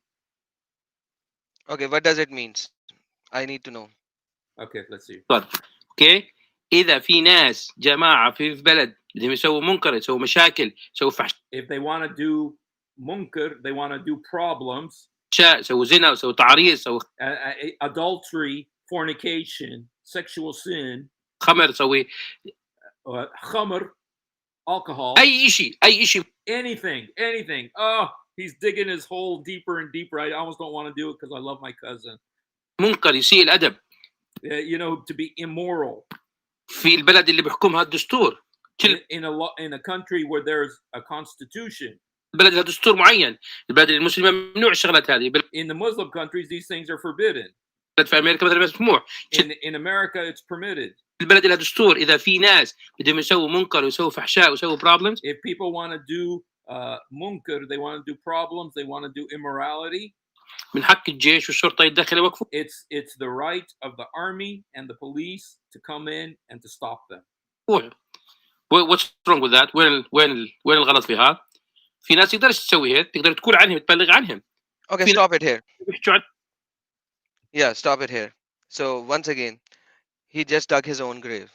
Okay, what does it means? I need to know. Okay, let's see. اوكي، اذا في ناس جماعه في بلد بدهم يسووا منكر، يسووا مشاكل، يسووا فحشاء، If they want to do munkar, they want to do problems, يسووا زنا، يسووا تعريض، يسووا adultery, fornication, sexual sin, خمر، يسوي khamr, alcohol, اي شيء، اي شيء. anything. Oh, he's digging his hole deeper and deeper. I almost don't want to do it because I love my cousin. منكر يسيء الادب. You know, to be immoral. في البلد اللي بيحكمها الدستور. In a country where there's a constitution. البلد لها دستور معين، البلد المسلمه ممنوع الشغلات هذه. In the Muslim countries, these things are forbidden. في امريكا مثلا مسموح. In America, it's permitted. البلد لها دستور، اذا في ناس بدهم يسووا منكر ويسووا فحشاء ويسووا problems. If people want to do munkar, they want to do problems, they want to do immorality. من حق الجيش والشرطه يتدخل يوقفوا. It's the right of the army and the police to come in and to stop them. What's wrong with that? وين الغلط في هذا؟ في ناس تقدر تسوي هيك، تقدر تقول عنهم، تبلغ عنهم. Okay, stop it here. بيحكوا عن Yeah, stop it here. So once again, he just dug his own grave.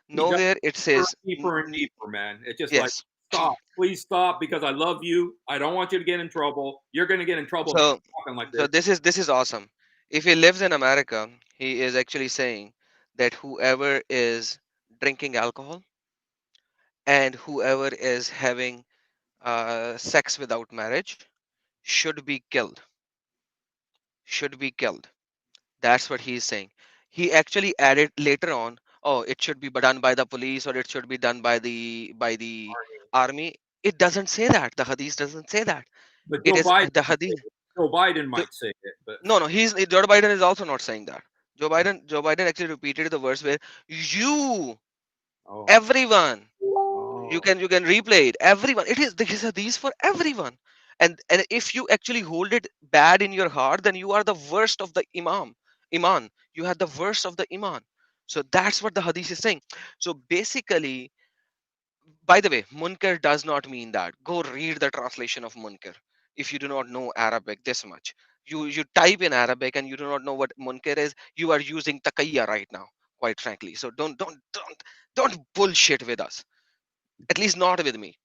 Nowhere it says deeper and deeper, man. It's just yes. like, stop, please stop, because I love you. I don't want you to get in trouble. You're going to get in trouble So, talking like so this. this is awesome. If he lives in America, he is actually saying that whoever is drinking alcohol and whoever is having sex without marriage should be killed. Should be killed. That's what he is saying. He actually added later on, oh, it should be done by the police or it should be done by the army. It doesn't say that. The hadith doesn't say that. But It Joe is Biden, the hadith. Joe Biden might say it, but No, Joe Biden is also not saying that. Joe Biden actually repeated the verse where you, oh, everyone, oh. you can replay it. Everyone. It is this hadith for everyone. And if you actually hold it bad in your heart, then you are the worst of the iman. You have the worst of the iman. So that's what the hadith is saying. So basically, by the way, munkar does not mean that. Go read the translation of munkar if you do not know Arabic this much. You type in Arabic and you do not know what munkar is, you are using taqiyya right now, quite frankly. So don't bullshit with us. At least not with me.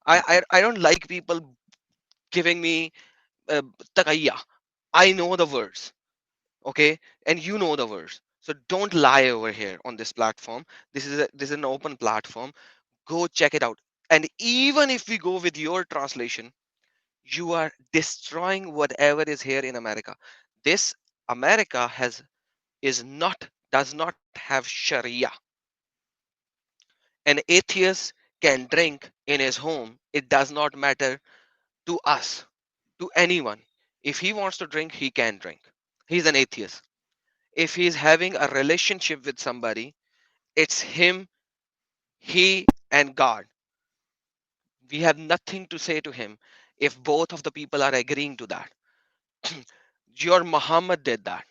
I don't like people giving me taqiyya. I know the words, okay, and you know the words. So don't lie over here on this platform. This is an open platform. Go check it out. And even if we go with your translation, you are destroying whatever is here in America. This America does not have Sharia. An atheist can drink in his home. It does not matter to us, to anyone. If he wants to drink, he can drink. He's an atheist. If he's having a relationship with somebody, it's him He and God, we have nothing to say to him if both of the people are agreeing to that. Your Muhammad did that.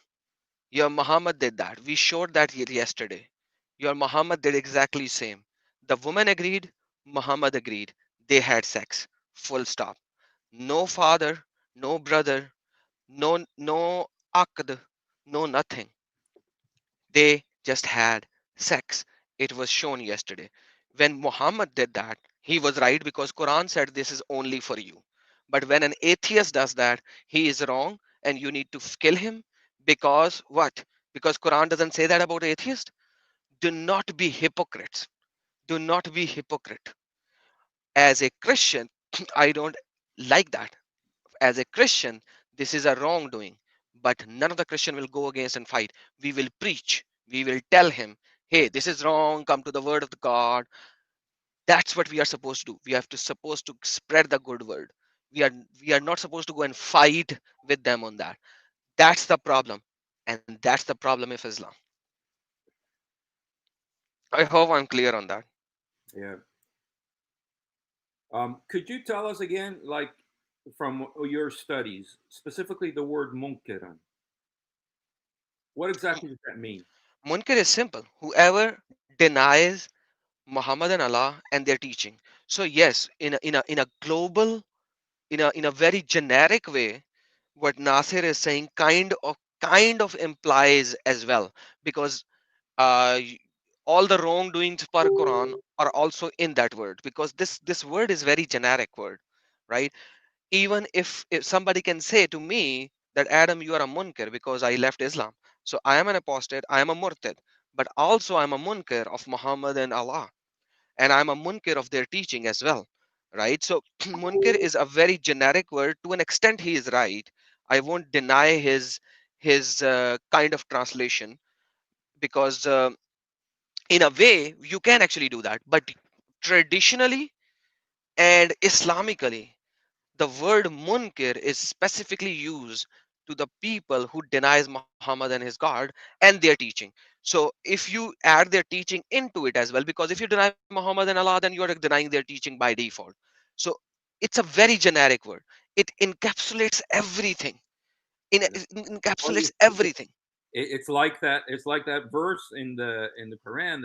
Your Muhammad did that. We showed that yesterday. Your Muhammad did exactly same. The woman agreed, Muhammad agreed. They had sex. Full stop. No father, no brother, no aqd, no nothing. They just had sex. It was shown yesterday. When Muhammad did that, he was right because Quran said this is only for you. But when an atheist does that, he is wrong and you need to kill him because what? Because Quran doesn't say that about atheist. Do not be hypocrites. Do not be hypocrite. As a Christian, I don't like that. As a Christian, this is a wrongdoing. But none of the Christian will go against and fight. We will preach. We will tell him, hey, this is wrong. Come to the word of the God. That's what we are supposed to do. We have to supposed to spread the good word. We are we are not supposed to go and fight with them on that. That's the problem. And that's the problem of Islam. I hope I'm clear on that. Yeah. Could you tell us again, like from your studies, specifically the word munkiran? What exactly does that mean? Munkar is simple. Whoever denies Muhammad and Allah and their teaching. So yes, in a global, in a very generic way, what Nasir is saying kind of implies as well, because y- all the wrongdoings per Quran are also in that word, because this word is very generic word, right? Even if somebody can say to me that Adam, you are a munkar because I left Islam, so I am an apostate, I am a murtad, but also I'm a munkar of Muhammad and Allah, and I'm a munkar of their teaching as well, right? So munkar is a very generic word. To an extent he is right. I won't deny his kind of translation, because in a way you can actually do that, but traditionally and Islamically, the word munkir is specifically used to the people who denies Muhammad and his God and their teaching. So if you add their teaching into it as well, because if you deny Muhammad and Allah, then you are denying their teaching by default. So it's a very generic word. It encapsulates everything. Yeah. It Well, encapsulates everything. it's like that. It's like that verse in the Quran.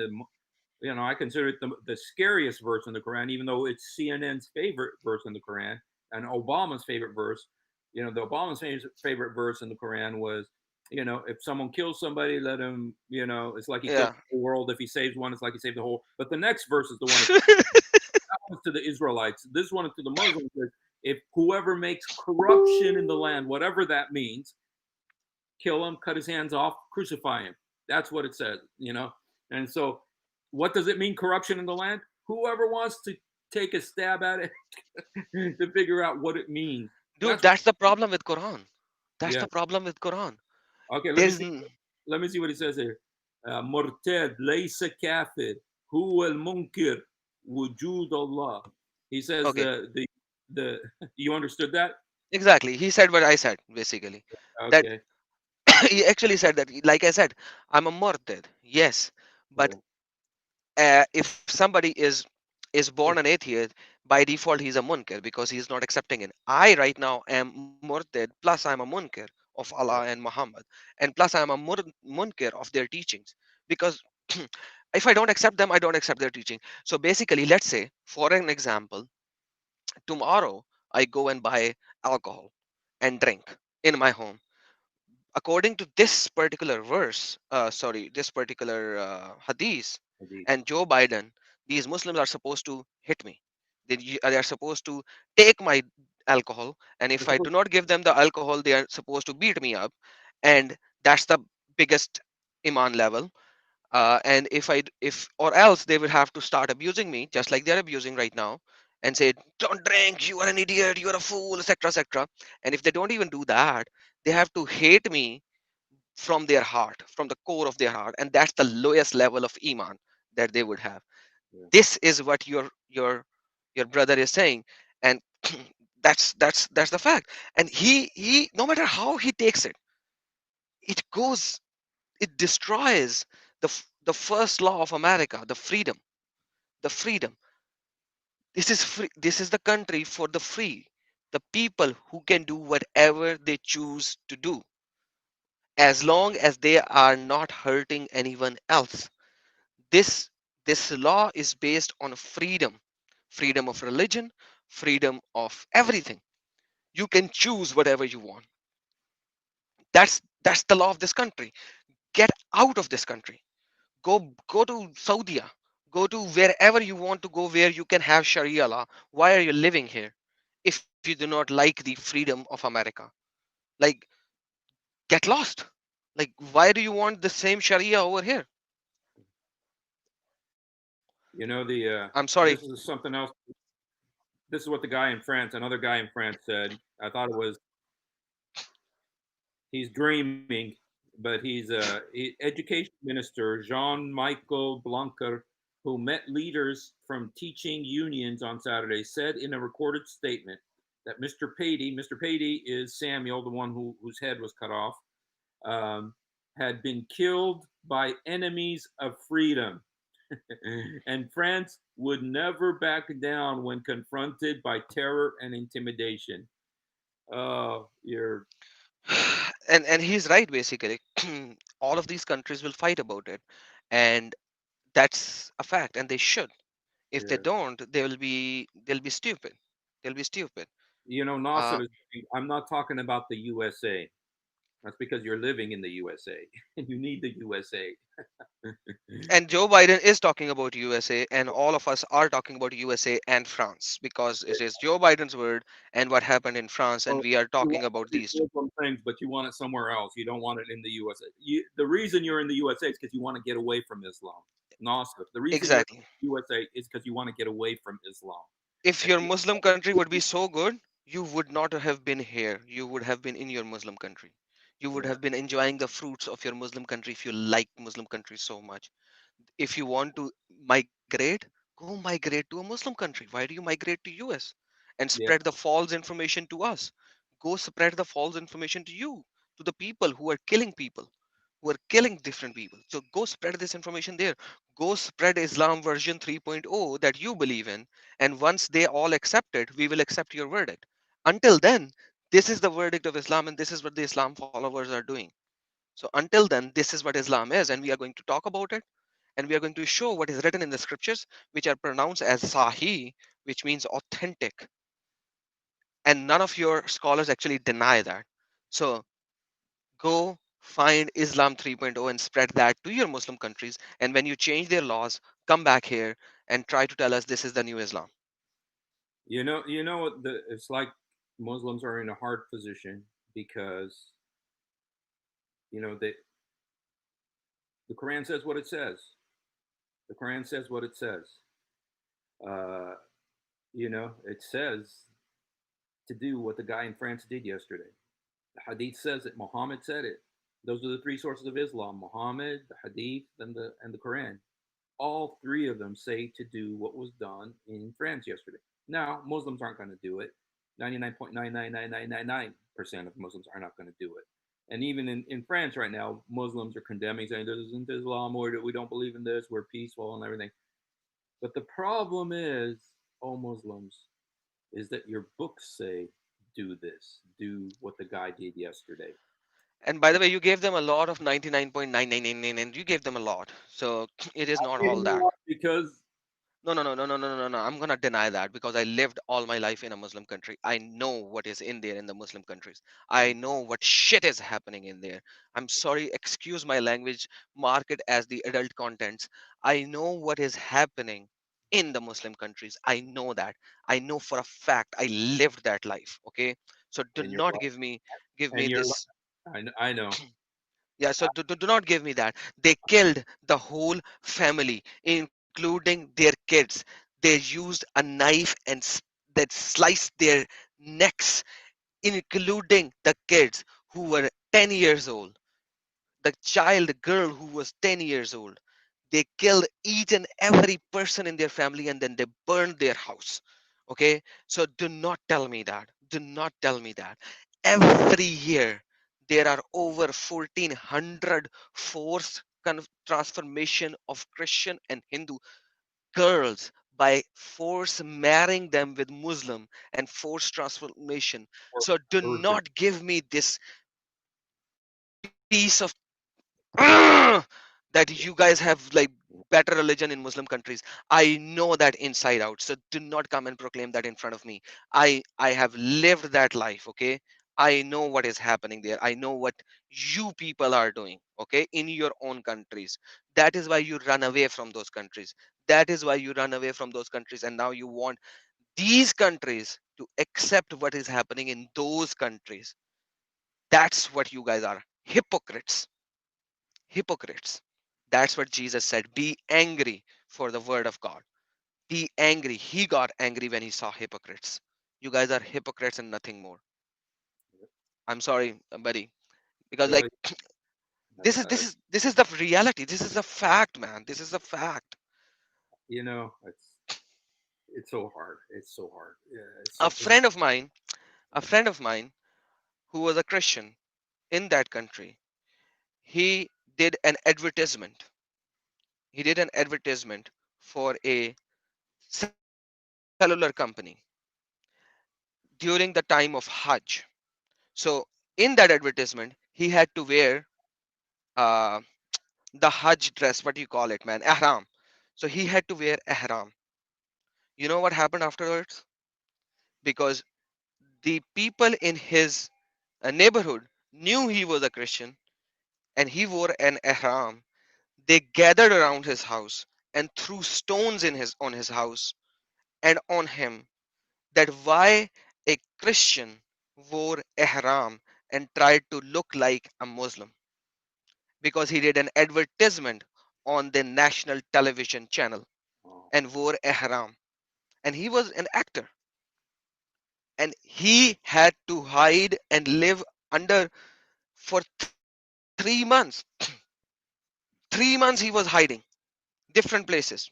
I consider it the scariest verse in the Quran, even though it's CNN's favorite verse in the Quran and Obama's favorite verse. The Obama's favorite verse in the Quran was, if someone kills somebody, let him. It's like he killed Yeah. the whole world. If he saves one, it's like he saved the whole. But the next verse is the one to the Israelites. This one is to the Muslims. If whoever makes corruption in the land, whatever that means, kill him, cut his hands off, crucify him. That's what it says. And so, what does it mean, corruption in the land? Whoever wants to take a stab at it to figure out what it means. Dude, That's what, that's the problem with Quran. That's yeah. the problem with Quran. Okay, let me There's see. Let me see what it says here. Murtad, laysa kafir, huwa al-munkir, wujud Allah. He says okay, the you understood that? exactly. He said what I said, basically. That Okay. he actually said that, like I said, I'm a murtad, yes, but Yeah. if somebody is born an atheist, by default he's a munkar because he's not accepting it. I right now am murtad, plus I'm a munkar of Allah and Muhammad, and plus I'm a munkar of their teachings, because if I don't accept them, I don't accept their teaching. So basically, let's say for an example, tomorrow I go and buy alcohol and drink in my home. According to this particular verse, sorry, this particular hadith, Indeed. and Joe Biden, these Muslims are supposed to hit me. They are supposed to take my alcohol, and if I do not give them the alcohol, they are supposed to beat me up, and that's the biggest iman level. And if or else they will have to start abusing me, just like they're abusing right now, and say, "Don't drink, you are an idiot, you are a fool," etc., etc. And if they don't even do that, they have to hate me from their heart, from the core of their heart, and that's the lowest level of iman that they would have. Yeah. This is what your brother is saying, and that's the fact. And he no matter how he takes it, it goes, it destroys the first law of America, the freedom. the freedom. This is free. This is the country for the free, the people who can do whatever they choose to do, as long as they are not hurting anyone else. This this law is based on freedom, freedom of religion, freedom of everything. You can choose whatever you want. That's the law of this country. Get out of this country. Go to Saudi. Go to wherever you want to go where you can have Sharia law. Why are you living here if you do not like the freedom of America? Like, get lost. Like, why do you want the same Sharia over here? You know, I'm sorry. this is something else. This is what the guy in France, another guy in France said. I thought it was, he's dreaming, but education minister Jean-Michel Blanquer, who met leaders from teaching unions on Saturday, said in a recorded statement that Mr. Patey is Samuel, the one whose head was cut off, had been killed by enemies of freedom. And France would never back down when confronted by terror and intimidation. Oh, you're And he's right basically. All of these countries will fight about it, and that's a fact, and they should. If they yeah. don't, they'll be stupid. They'll be stupid. You know, Uh, Nasser is. I'm not talking about the USA. That's because you're living in the USA and you need the USA. and Joe Biden is talking about USA, and all of us are talking about USA and France because it is Joe Biden's word and what happened in France, and Well, we are you talking want about these these two. Muslim things, but you want it somewhere else. You don't want it in the USA. The reason you're in the USA is because you want to get away from Islam. Nasser. The reason you're Exactly. in the USA is because you want to get away from Islam. If And your Muslim country would be so good, you would not have been here. You would have been in your Muslim country. You would yeah, have been enjoying the fruits of your Muslim country if you like Muslim countries so much. If you want to migrate, go migrate to a Muslim country. Why do you migrate to US and yeah, spread the false information to us? Go spread the false information to you, to the people who are killing people, who are killing different people. So go spread this information there. Go spread Islam version 3.0 that you believe in. And once they all accept it, we will accept your verdict. Until then, this is the verdict of Islam, and this is what the Islam followers are doing. So until then, this is what Islam is, and we are going to talk about it, and we are going to show what is written in the scriptures, which are pronounced as Sahih, which means authentic. And none of your scholars actually deny that. So go find Islam 3.0 and spread that to your Muslim countries. And when you change their laws, come back here and try to tell us this is the new Islam. it's like Muslims are in a hard position because the Quran says what it says. The Quran says what it says. Uh, it says to do what the guy in France did yesterday. The Hadith says it. Muhammad said it. Those are the three sources of Islam: Muhammad, the Hadith, and the Quran. All three of them say to do what was done in France yesterday. Now, Muslims aren't going to do it. 99.99999% of Muslims are not going to do it. And even in France right now, Muslims are condemning, saying this isn't Islam, or we don't believe in this, we're peaceful and everything. But the problem is, oh Muslims, is that your books say do this, do what the guy did yesterday. And by the way, you gave them a lot of 99.9999, and you gave them a lot. So it is not all that. Because No, no, no, no, no, no, no, no. I'm gonna deny that because I lived all my life in a Muslim country. I know what is in there in the Muslim countries. I know what shit is happening in there. I'm sorry, excuse my language, mark it as the adult contents. I know what is happening in the Muslim countries. I know that. I know for a fact. I lived that life. Okay. So do and you're not give me and you're this. I know. Yeah, so do not give me that. They killed the whole family, including their kids. They used a knife and that sliced their necks, including the kids who were 10 years old. The child girl who was 10 years old. They killed each and every person in their family, and then they burned their house. Okay, so do not tell me that. Do not tell me that. Every year there are over 1400 forced transformation of Christian and Hindu girls by force marrying them with Muslim and forced transformation. Or So do virgin. not give me this piece of that you guys have like better religion in Muslim countries. I know that inside out. So do not come and proclaim that in front of me. I have lived that life, okay? I know what is happening there. I know what you people are doing, okay, in your own countries. That is why you run away from those countries. That is why you run away from those countries, and now you want these countries to accept what is happening in those countries. That's what you guys are. Hypocrites. Hypocrites. That's what Jesus said. Be angry for the word of God. Be angry. He got angry when he saw hypocrites. You guys are hypocrites and nothing more. I'm sorry, buddy, because like Well, this is the reality. This is a fact, man. This is a fact. you know, it's so hard. It's so hard. Yeah, it's A so friend of mine, a friend of mine who was a Christian in that country, he did an advertisement. He did an advertisement for a cellular company during the time of Hajj. So in that advertisement, he had to wear uh, the Hajj dress. What do you call it, man? Ihram. So he had to wear ihram. You know what happened afterwards? Because the people in his neighborhood knew he was a Christian and he wore an ihram. They gathered around his house and threw stones in his on his house and on him, that why a Christian wore ihram and tried to look like a Muslim, because he did an advertisement on the national television channel oh, and wore ihram, and he was an actor, and he had to hide and live under for 3 months. 3 months he was hiding different places.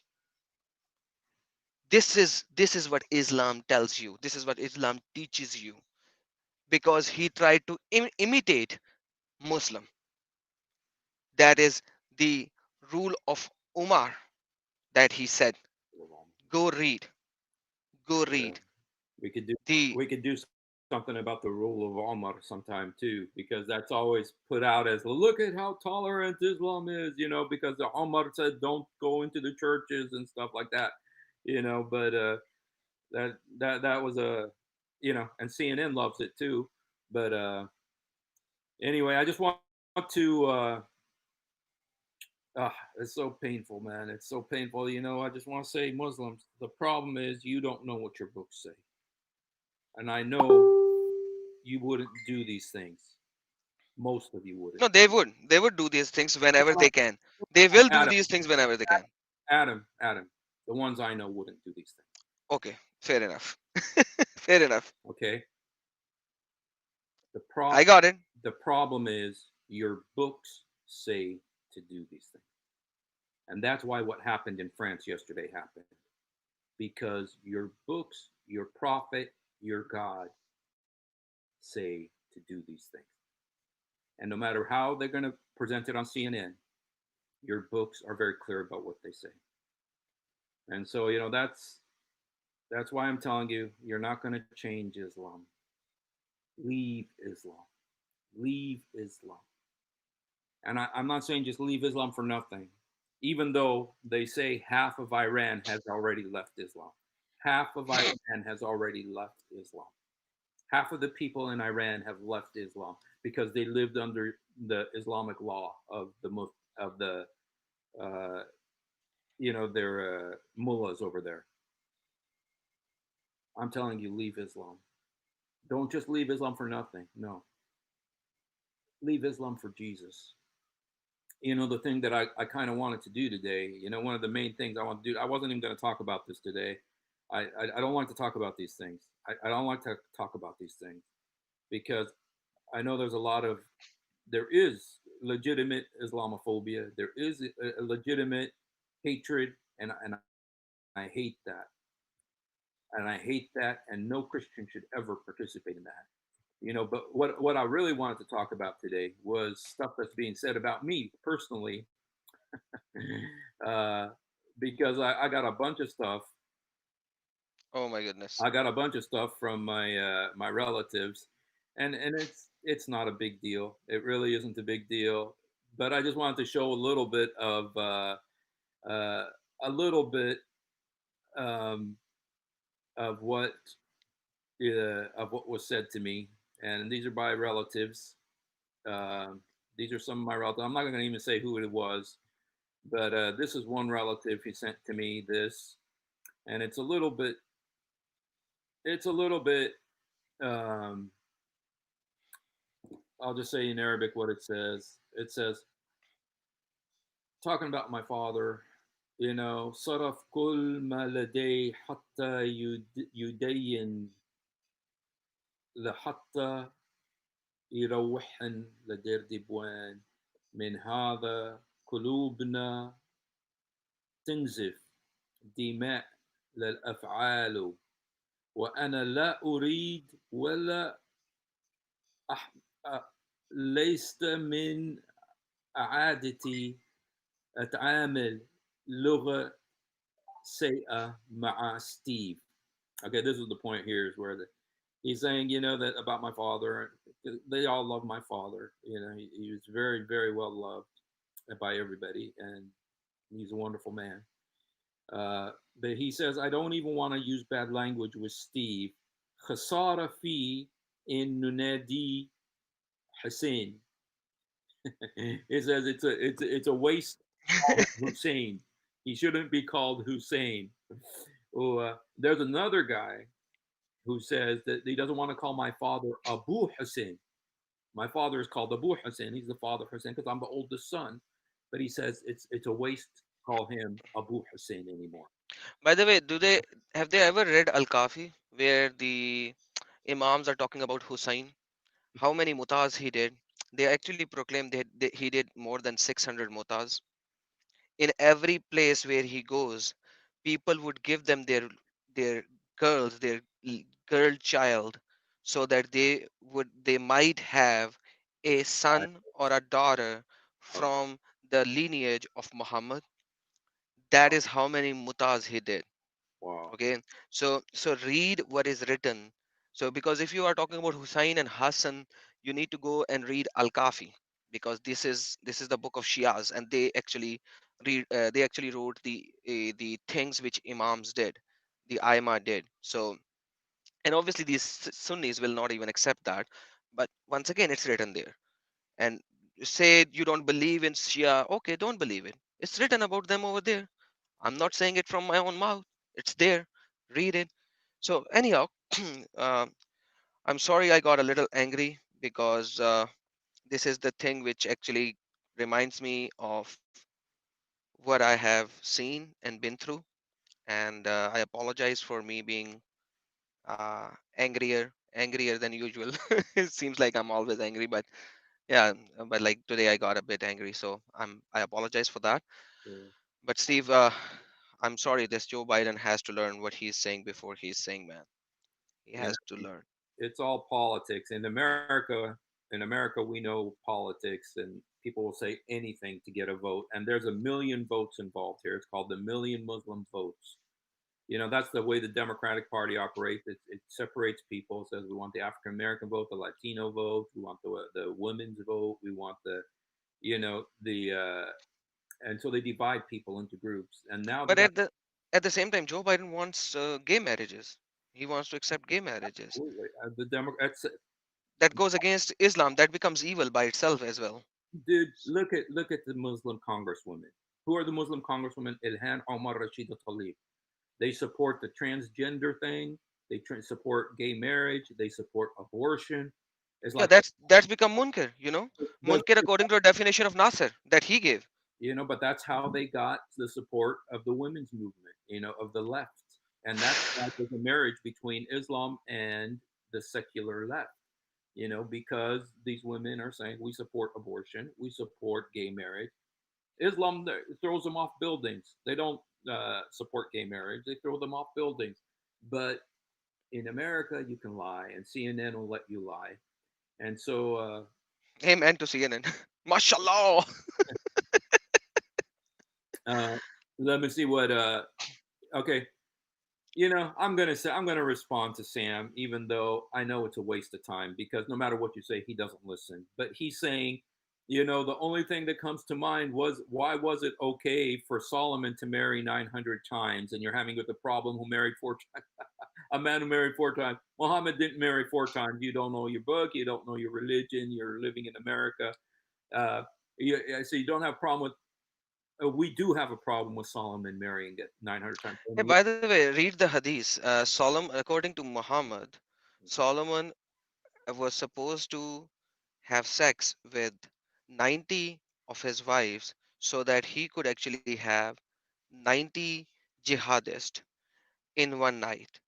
This is what Islam tells you. This is what Islam teaches you, because he tried to imitate Muslim. That is the rule of Umar that he said. Go read. Go yeah. read. We could do The we could do something about the rule of Omar sometime too, because that's always put out as look at how tolerant Islam is, because the Omar said don't go into the churches and stuff like that, but that was and CNN loves it too. But anyway, I just want to it's so painful, man. It's so painful. I just want to say, Muslims, the problem is you don't know what your books say. And I know you wouldn't do these things. Most of you wouldn't. no, they would do these things whenever they can. They will do Adam, these things whenever they can. Adam, the ones I know wouldn't do these things. Okay, fair enough. Fair enough. Okay. The I pro got it. the problem is your books say to do these things. And that's why what happened in France yesterday happened. Because your books, your prophet, your God say to do these things. And no matter how they're going to present it on CNN, your books are very clear about what they say. And so, that's why I'm telling you, you're not going to change Islam. Leave Islam. Leave Islam. And I'm not saying just leave Islam for nothing, even though they say half of Iran has already left Islam. Half of Iran has already left Islam. Half of the people in Iran have left Islam because they lived under the Islamic law of the their mullahs over there. I'm telling you, leave Islam. Don't just leave Islam for nothing. No, leave Islam for Jesus. The thing that I kind of wanted to do today, one of the main things I want to do, I wasn't even going to talk about this today. I don't like to talk about these things. I don't like to talk about these things because I know there is legitimate Islamophobia. There is a legitimate hatred, and I hate that. And I hate that, and no Christian should ever participate in that. But what I really wanted to talk about today was stuff that's being said about me personally, uh, because I got a bunch of stuff. Oh my goodness. I got a bunch of stuff from my relatives, and it's not a big deal. It really isn't a big deal. But I just wanted to show uh, a little bit um, of what was said to me, and these are by relatives. Um these are some of my relatives. I'm not going to even say who it was, but this is one relative who sent to me this, and it's a little bit. Um, I'll just say in Arabic what it says. It says, talking about my father, صرف كل ما لديه حتى يدين لحتى يروحن لدير ديبوان من هذا قلوبنا تنزف دماء للأفعال وأنا لا أريد ولا أح... ليست من عادتي أتعامل لغة سيئة مع Steve. Okay, this is the point here is where he's saying, that about my father. They all love my father. He was very, very well loved by everybody, and he's a wonderful man. But he says, I don't even want to use bad language with Steve. خسارة في إن ننادي حسين. He says it's a waste of Hussein. He shouldn't be called Hussein. There's another guy who says that he doesn't want to call my father Abu Hussein. My father is called Abu Hussein. He's the father of Hussein because I'm the oldest son. But he says it's a waste to call him Abu Hussein anymore. By the way, have they ever read Al-Kafi where the Imams are talking about Hussein? How many mutaz he did? They actually proclaim he did more than 600 mutaz. In every place where he goes, people would give them their girls, girl child, so that they might have a son or a daughter from the lineage of Muhammad. That is how many mutaz he did. Wow. Okay, so read what is written. So because if you are talking about Hussein and Hassan, you need to go and read Al-Kafi, because this is the book of Shias, and they actually wrote the things which Imams did, the Aima did. So, and obviously these Sunnis will not even accept that, but once again it's written there. And say you don't believe in Shia, okay, don't believe it, it's written about them over there. I'm not saying it from my own mouth. It's there. Read it. So anyhow, uh, I'm sorry I got a little angry because this is the thing which actually reminds me of what I have seen and been through, and I apologize for me being angrier than usual. It seems like I'm always angry, but yeah, but like today I got a bit angry, so I apologize for that. Yeah. But Steve, I'm sorry, this Joe Biden has to learn what he's saying before he's saying, man. He You know, has to learn. it's all politics. In America, we know politics, and people will say anything to get a vote. And there's a million votes involved here. It's called the million Muslim votes. That's the way the Democratic Party operates. It separates people. It says we want the African American vote, the Latino vote, we want the women's vote, we want and so they divide people into groups. And now they But got at the same time, Joe Biden wants gay marriages. He wants to accept gay marriages. the Democrats. That goes against Islam. That becomes evil by itself as well. Dude, look at the Muslim congresswomen. Who are the Muslim congresswomen? Ilhan Omar Rashida Tlaib. They support the transgender thing. They support gay marriage. They support abortion. It's Yeah, like that's become munkar. the, Munkar according to a definition of Nasser that he gave. but that's how they got the support of the women's movement. Of the left, and that's like there's a marriage between Islam and the secular left. Because these women are saying we support abortion, we support gay marriage. Islam throws them off buildings. They don't support gay marriage. They throw them off buildings. But in America, you can lie, and CNN will let you lie. And so, Amen to CNN. Mashallah. uh, let me see what. Okay, you know, I'm gonna respond to Sam, even though I know it's a waste of time because no matter what you say, he doesn't listen. But he's saying, you know, the only thing that comes to mind was why was it okay for Solomon to marry 900 times, and you're having with the problem who married 4 times, a man who married 4 times. Muhammad didn't marry 4 times. You don't know your book. You don't know your religion. You're living in America. So you don't have a problem with. We do have a problem with Solomon marrying it 900 times. Hey, by the way, read the hadith. Solomon, according to Muhammad, Solomon was supposed to have sex with 90 of his wives so that he could actually have 90 jihadists in one night.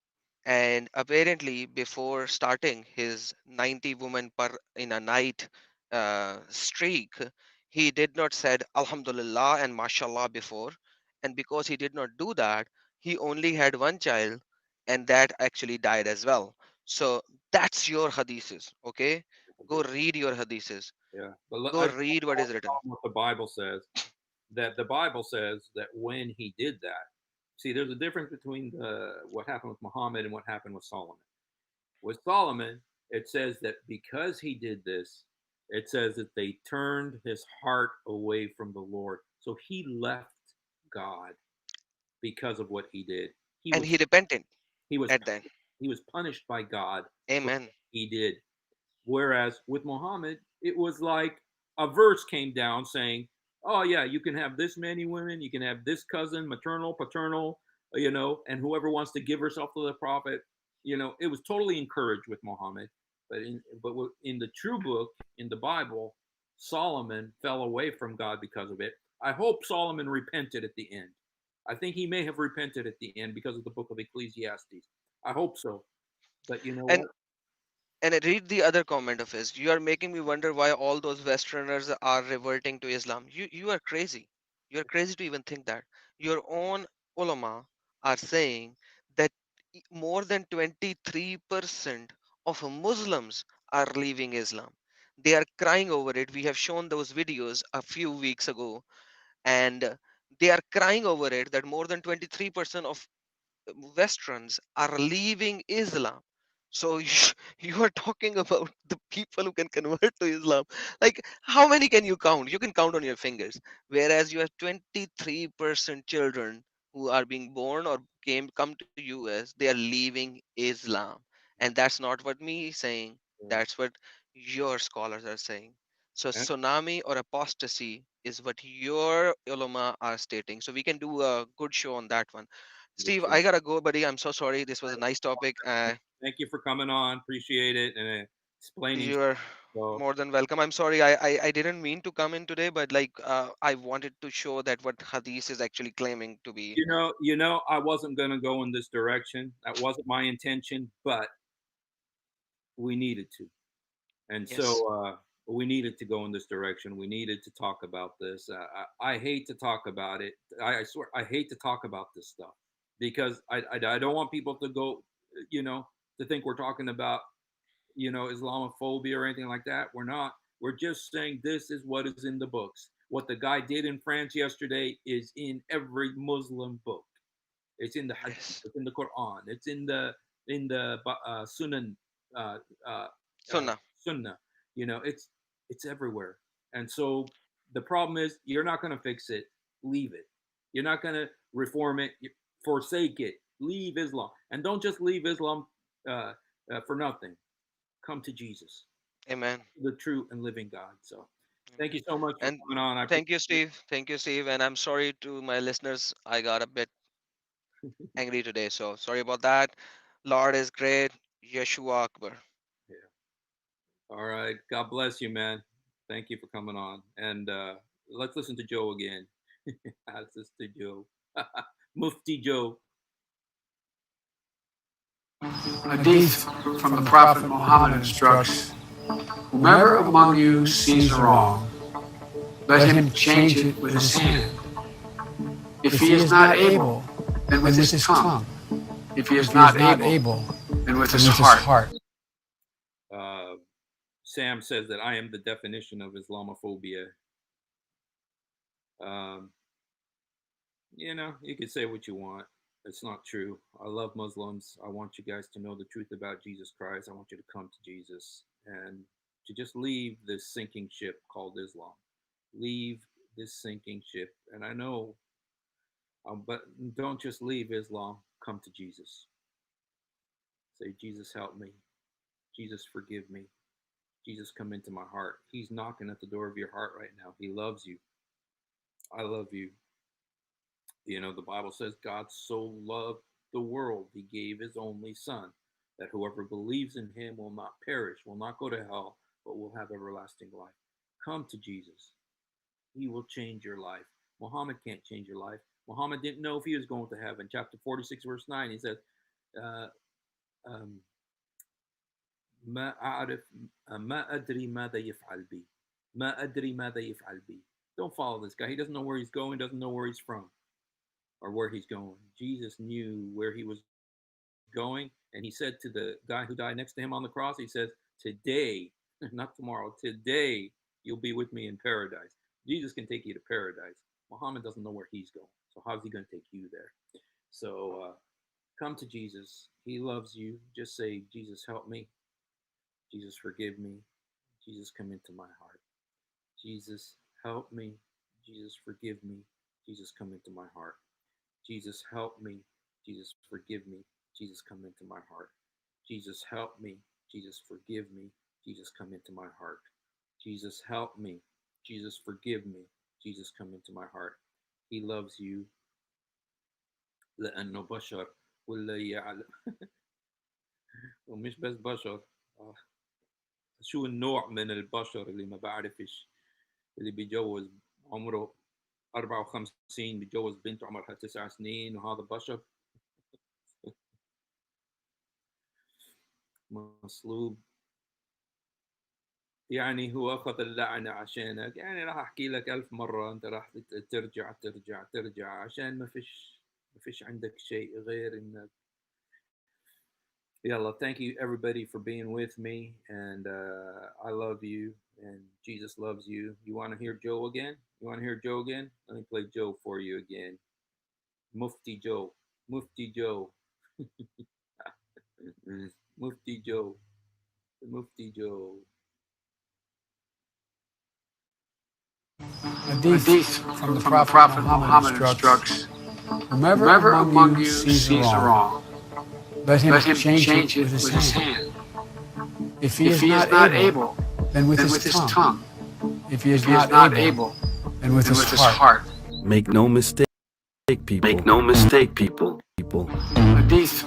And apparently, before starting his 90 women per in a night streak, he did not said Alhamdulillah and Mashallah before. And because he did not do that, he only had one child, and that actually died as well. So that's your hadiths, okay? Go read your hadiths. Yeah, but Go read what is written. what the Bible says. That the Bible says that when he did that, see, there's a difference between what happened with Muhammad and what happened with Solomon. With Solomon, it says that because he did this, it says that they turned his heart away from the Lord. So he left God because of what he did. And he repented He was at then. he was punished by God for Amen. what he did. Whereas with Muhammad, it was like a verse came down saying, "Oh yeah, you can have this many women, you can have this cousin, maternal, paternal, you know, and whoever wants to give herself to the prophet." You know, it was totally encouraged with Muhammad. But in the true book, in the Bible, Solomon fell away from God because of it. I hope Solomon repented at the end. I think he may have repented at the end because of the book of Ecclesiastes. I hope so. But you know And what? And I read the other comment of his. You are making me wonder why all those Westerners are reverting to Islam. You are crazy. You are crazy to even think that. Your own ulama are saying that more than 23% of Muslims are leaving Islam. They are crying over it. We have shown those videos a few weeks ago, and they are crying over it that more than 23% of Westerns are leaving Islam. So you are talking about the people who can convert to Islam. Like, how many can you count? You can count on your fingers. Whereas you have 23% children who are being born or come to US, they are leaving Islam. And that's not what me is saying. That's what your scholars are saying. So And, tsunami or apostasy is what your ulama are stating. So we can do a good show on that one. Steve, I gotta go, buddy. I'm so sorry. This was a nice topic. Thank you for coming on. Appreciate it and explaining. You're So more than welcome. I'm sorry. I didn't mean to come in today, but like I wanted to show that what Hadith is actually claiming to be. I wasn't going to go in this direction. That wasn't my intention, but we needed to, and Yes. so we needed to go in this direction. We needed to talk about this. I hate to talk about it. I swear, I hate to talk about this stuff because I don't want people to go, you know, to think we're talking about Islamophobia or anything like that. We're not. We're just saying this is what is in the books. What the guy did in France yesterday is in every Muslim book. It's in the Hadith. Yes. It's in the Quran. It's in the Sunan, uh, uh, Sunnah. Sunnah. You know, it's everywhere. And so the problem is, you're not going to fix it. Leave it. You're not going to reform it. Forsake it. Leave Islam, and don't just leave Islam for nothing. Come to Jesus, Amen. the true and living God. So, thank Amen. you so much for And coming on. I thank you, appreciate Steve. Thank you, Steve. And I'm sorry to my listeners. I got a bit it. angry today, so sorry about that. Lord is great. Yeshua Akbar. Yeah. All right. God bless you, man. Thank you for coming on. And let's listen to Joe again. Let's listen to Joe. Mufti Joe. Hadith from the Prophet Muhammad instructs, whomever among you sees a wrong, let him change it with his hand. If he is not able, then with his tongue. If he is not able, then with his heart. Sam says that I am the definition of Islamophobia. you know, you can say what you want. It's not true. I love Muslims. I want you guys to know the truth about Jesus Christ. I want you to come to Jesus and to just leave this sinking ship called Islam. Leave this sinking ship. And I know, but don't just leave Islam. Come to Jesus. Say, Jesus, help me. Jesus, forgive me. Jesus, come into my heart. He's knocking at the door of your heart right now. He loves you. I love you. You know, the Bible says God so loved the world, he gave his only son, that whoever believes in him will not perish, will not go to hell, but will have everlasting life. Come to Jesus. He will change your life. Muhammad can't change your life. Muhammad didn't know if he was going to heaven. Chapter 46, verse 9, he says, ما أعرف ما أدري ماذا يفعل بي ما أدري ماذا يفعل بي. Don't follow this guy. He doesn't know where he's going, doesn't know where he's from or where he's going. Jesus knew where he was going, and he said to the guy who died next to him on the cross, he says, today, not tomorrow, today you'll be with me in paradise. Jesus can take you to paradise. Muhammad doesn't know where he's going, so how's he going to take you there? So come to Jesus. He loves you. Just say, Jesus, help me. Jesus, forgive me. Jesus, come into my heart. Jesus, help me. Jesus, forgive me. Jesus, come into my heart. Jesus, help me. Jesus, forgive me. Jesus, come into my heart. Jesus, help me. Jesus, forgive me. Jesus, come into my heart. Jesus, help me. Jesus, forgive me. Jesus, come into my heart. He loves you. لأنه بشر ولا يعلم ومش بس بشر. شو النوع من البشر اللي ما بعرفش، اللي بيجوز عمره 54 بيتجوز بنت عمرها 9 سنين وهذا بشر؟ مصلوب. يعني هو أخذ اللعنة عشانك. يعني راح أحكي لك 1000 مرة أنت راح ترجع عشان ما فيش عندك شيء غير إنك. Yalla, thank you everybody for being with me, and I love you, and Jesus loves you. You want to hear Joe again? You want to hear Joe again? Let me play Joe for you again. Mufti Joe. Mufti Joe. Mufti Joe. Mufti Joe. Hadith from the Prophet Muhammad instructs, whomever among you sees a wrong, let him change it with his hand. If he is not able, then with his tongue. If he is not able, then with his heart. Make no mistake, people. Make no mistake, people. Hadith